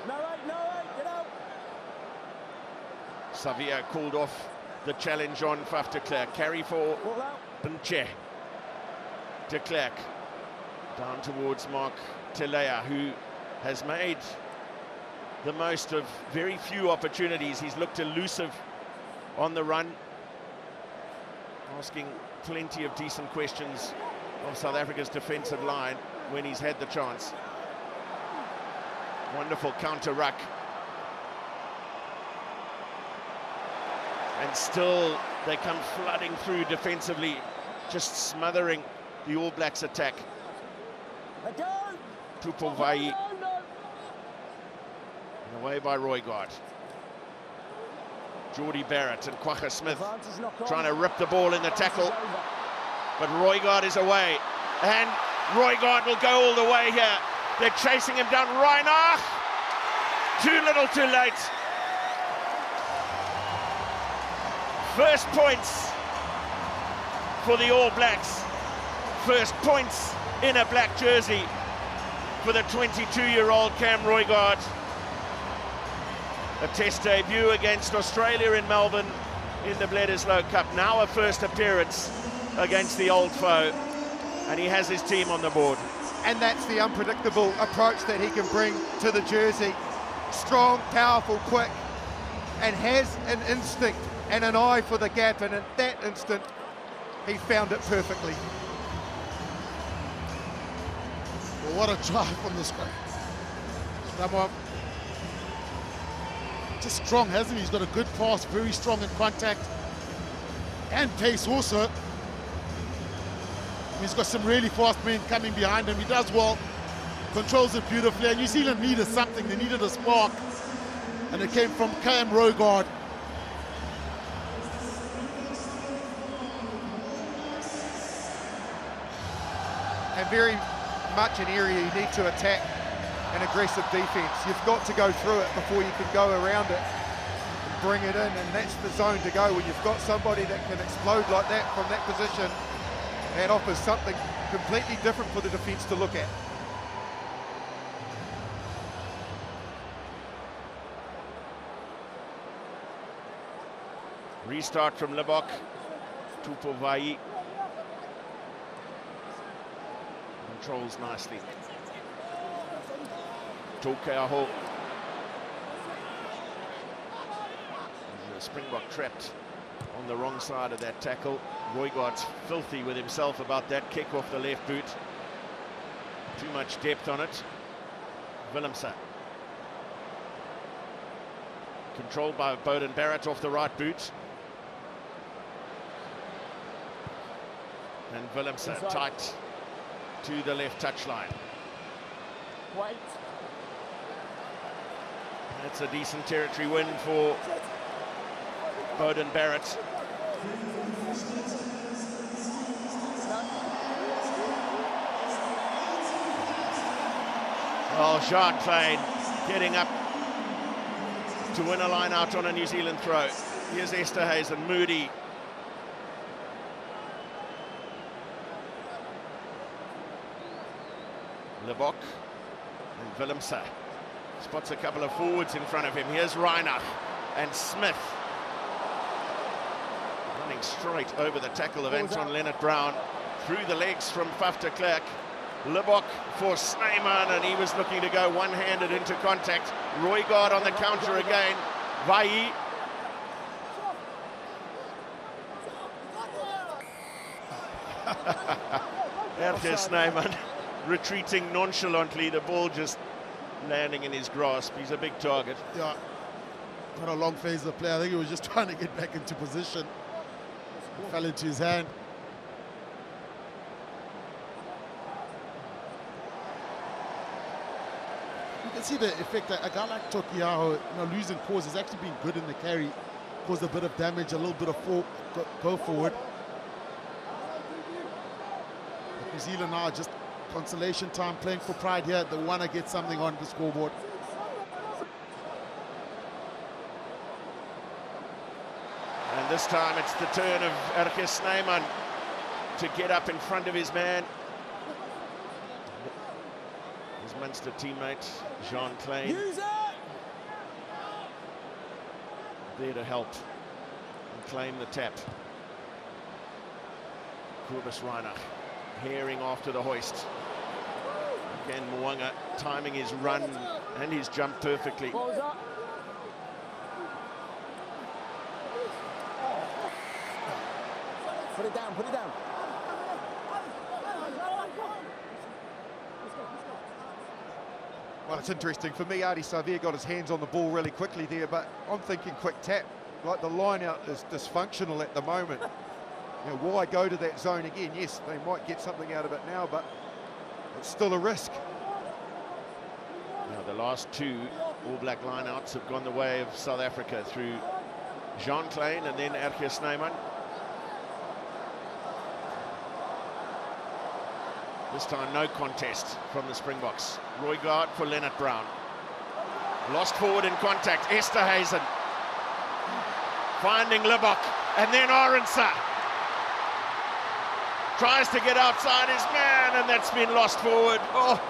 Get out. Savia called off the challenge on Faf de Klerk. Carry for Nche. De Klerk down towards Mark Telea, who has made the most of very few opportunities. He's looked elusive on the run, asking plenty of decent questions of South Africa's defensive line when he's had the chance. Wonderful counter ruck. And still they come flooding through defensively, just smothering the All Blacks attack. Tupou and away by Roygaard. Jordie Barrett and Kwagga Smith trying to rip the ball in the tackle, but Roygaard is away, and Roygaard will go all the way here. They're chasing him down. Reinach, too little too late. First points for the All Blacks. First points in a black jersey for the 22-year-old Cam Roygaard. A test debut against Australia in Melbourne in the Bledisloe Cup. Now a first appearance against the old foe, and he has his team on the board. And that's the unpredictable approach that he can bring to the jersey. Strong, powerful, quick, and has an instinct and an eye for the gap, and at that instant he found it perfectly. Well, what a drive from this guy. Scrum just strong, hasn't he? He's got a good pass, very strong in contact and pace also. He's got some really fast men coming behind him. He does well, controls it beautifully, and New Zealand needed something. They needed a spark, and it came from Cam Roygaard. And very much an area you need to attack an aggressive defence. You've got to go through it before you can go around it and bring it in, and that's the zone to go. When you've got somebody that can explode like that from that position, that offers something completely different for the defence to look at. Restart from Libbok. Tupou controls nicely. Taukei'aho. The Springbok trapped on the wrong side of that tackle. Roygaard's filthy with himself about that kick off the left boot. Too much depth on it. Willemse. Controlled by Beauden Barrett off the right boot. And Willemse tight to the left touchline. Wait. That's a decent territory win for Beauden Barrett. Well, Jean Kleyn getting up to win a line out on a New Zealand throw. Here's Esterhuizen, Moody. Libbok and Willemse. Spots a couple of forwards in front of him. Here's Reinach and Smith. Running straight over the tackle of Anton Leonard Brown. Through the legs from Faf de Klerk. Libbok for Snyman, and he was looking to go one-handed into contact. Roygaard on the counter again. Vai. Erke Snyman retreating nonchalantly, the ball just landing in his grasp. He's a big target. Yeah, not a long phase of play. I think he was just trying to get back into position. Fell into his hand. You can see the effect that a guy like Tokiaho, losing cause, has actually been good in the carry. Caused a bit of damage, a little bit of go forward. But New Zealand now just consolation time, playing for pride here. They want to get something on the scoreboard. And this time it's the turn of Erke Snyman to get up in front of his man. His Munster teammate, Jean Klein, there to help and claim the tap. Kobus Reinach herring after the hoist. Again, Mo'unga timing his run and his jump perfectly. Put it down, put it down. Well, it's interesting. For me, Ardie Savea got his hands on the ball really quickly there, but I'm thinking quick tap. Like, the line out is dysfunctional at the moment. Why go to that zone again? Yes, they might get something out of it now, but it's still a risk. Now, the last two All Black lineouts have gone the way of South Africa through Jean Klein and then Erke Snyman. This time, no contest from the Springboks. Roygaard for Leonard Brown. Lost forward in contact. Esterhuizen finding Libbok, and then Arendse tries to get outside his man, and that's been lost forward. Oh,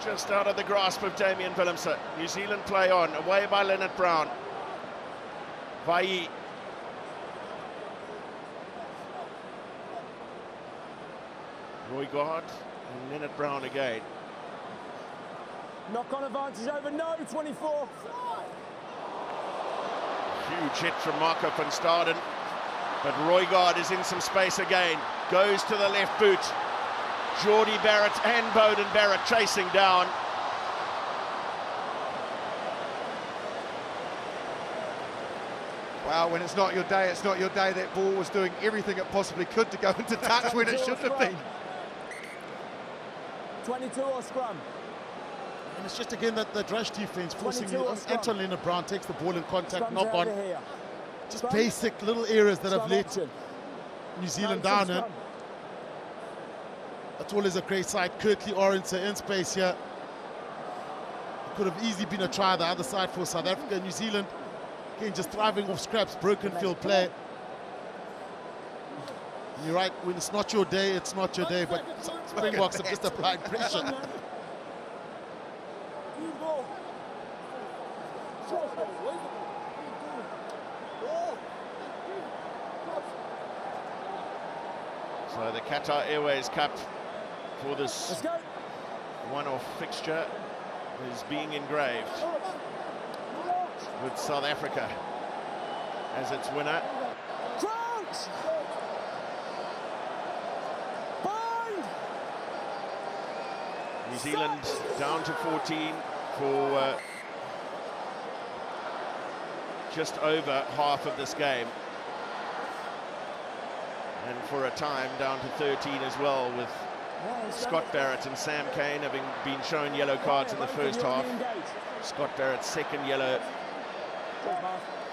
just out of the grasp of Damian Willemse. New Zealand play on, away by Leonard Brown. Vai. Roygaard and Leonard Brown again. Knock-on advantage over no, 24. Huge hit from Marco van Staden, but Roygaard is in some space again. Goes to the left boot. Jordie Barrett and Beauden Barrett chasing down. Wow, when it's not your day, it's not your day. That ball was doing everything it possibly could to go into touch when it shouldn't have been. 22 or scrum. And it's just again that the Drush defense forcing you. Anton Leonard Brown takes the ball in contact, knock on. Just basic little areas that have let New Zealand down. And that's always a great sight. Kurtley Arendse in space here. It could have easily been a try the other side for South Africa. New Zealand again just thriving off scraps, broken field play. And you're right, when it's not your day, it's not your day, but Springboks have just applied pressure. So the Qatar Airways Cup for this one-off fixture is being engraved with South Africa as its winner. New Zealand down to 14 for just over half of this game. And for a time down to 13 as well, with Scott Barrett and Sam Cane having been shown yellow cards in the first half. Scott Barrett's second yellow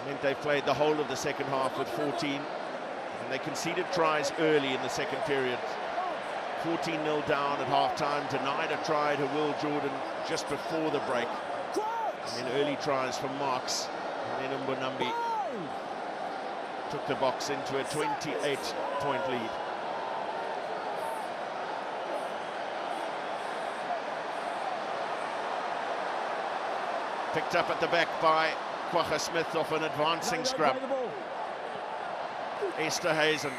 meant they played the whole of the second half with 14, and they conceded tries early in the second period. 14-0 down at half-time, denied a try to Will Jordan just before the break. And then early tries from Marks, and then Mbonambi took the Boks into a 28-point lead. Picked up at the back by Kwagga Smith off an advancing scrum. Esterhuizen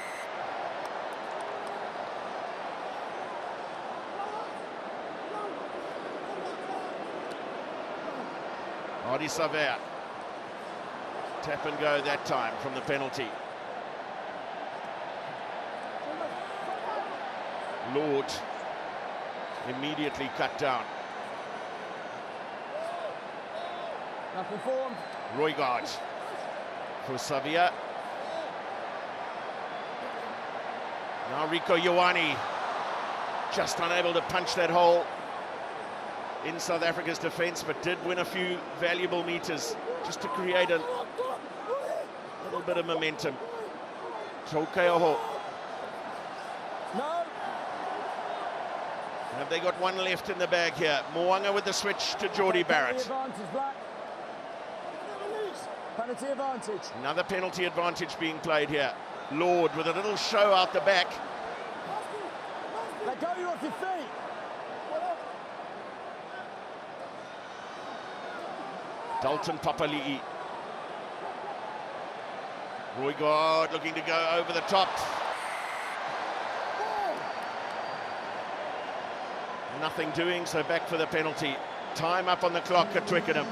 Adi Savea. Tap and go that time from the penalty. Lord immediately cut down. Nothing formed. Roygaard for Savea. Now Rico Ioane just unable to punch that hole in South Africa's defence, but did win a few valuable meters just to create a little bit of momentum. Chokeoho. No. Have they got one left in the bag here? Mo'unga with the switch to Jordie Barrett. Penalty advantage. Another penalty advantage being played here. Lord with a little show out the back. Let go, you're off your feet. Dalton Papali'i. Roygaard looking to go over the top. Nothing doing, so back for the penalty. Time up on the clock at Twickenham.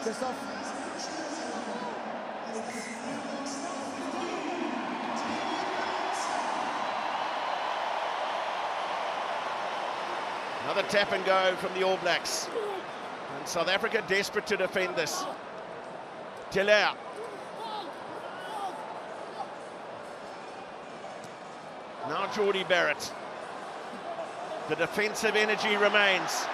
Just off. Another tap and go from the All Blacks. And South Africa desperate to defend this. Tiller. Now Jordie Barrett. The defensive energy remains.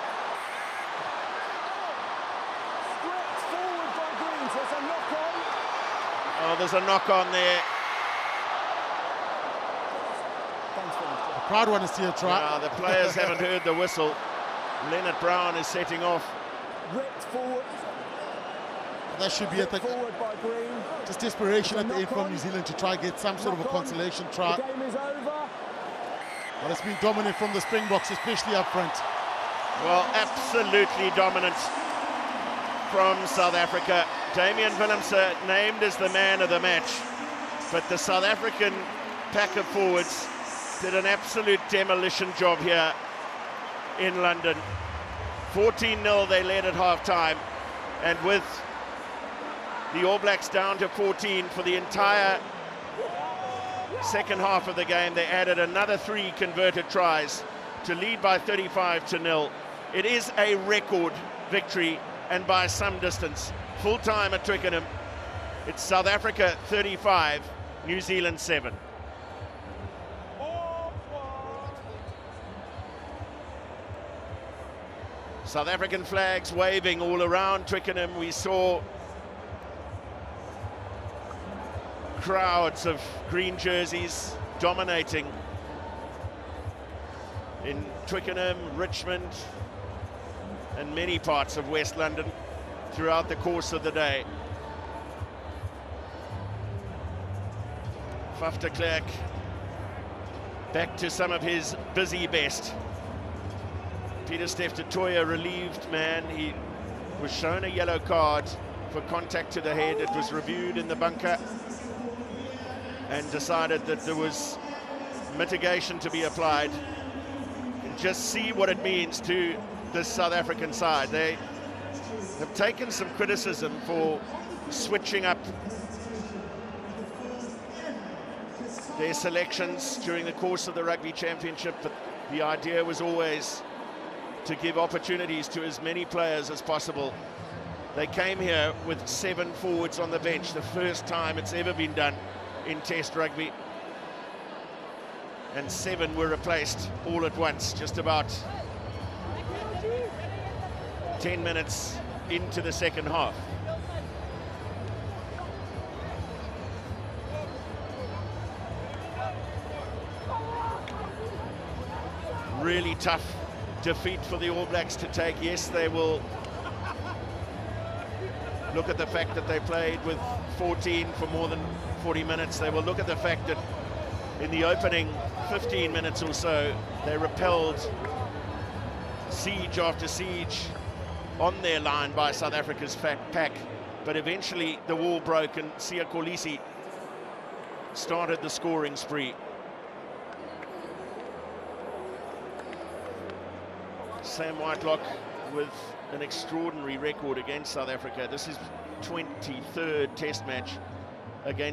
Forward by Green, so it's a knock-on. Oh, there's a knock-on there. The crowd want to see a try. The players haven't heard the whistle. Leonard Brown is setting off. Ripped forward. That should be Forward by Green. just desperation at the end from New Zealand to try and get some sort of a consolation try. The game is over. But it's been dominant from the Springboks, especially up front. Well, absolutely dominant from South Africa. Damian Willemse named as the man of the match, but the South African pack of forwards did an absolute demolition job here in London. 14-0 they led at half-time, and with the All Blacks down to 14 for the entire second half of the game, they added another 3 converted tries to lead by 35-0. It is a record victory, and by some distance. Full time at Twickenham, it's South Africa 35, New Zealand 7. South African flags waving all around Twickenham. We saw crowds of green jerseys dominating in Twickenham, Richmond, and many parts of West London throughout the course of the day. Faf de Klerk back to some of his busy best. Pieter-Steph du Toit, relieved man. He was shown a yellow card for contact to the head. It was reviewed in the bunker and decided that there was mitigation to be applied. And just see what it means to the South African side. They have taken some criticism for switching up their selections during the course of the Rugby Championship, but the idea was always to give opportunities to as many players as possible. They came here with 7 forwards on the bench, the first time it's ever been done in Test rugby. And 7 were replaced all at once, just about 10 minutes into the second half. Really tough defeat for the All Blacks to take. Yes, they will look at the fact that they played with 14 for more than 40 minutes. They will look at the fact that in the opening 15 minutes or so, they repelled siege after siege on their line by South Africa's pack. But eventually the wall broke and Siya Kolisi started the scoring spree. Sam Whitelock with an extraordinary record against South Africa. This is 23rd Test match against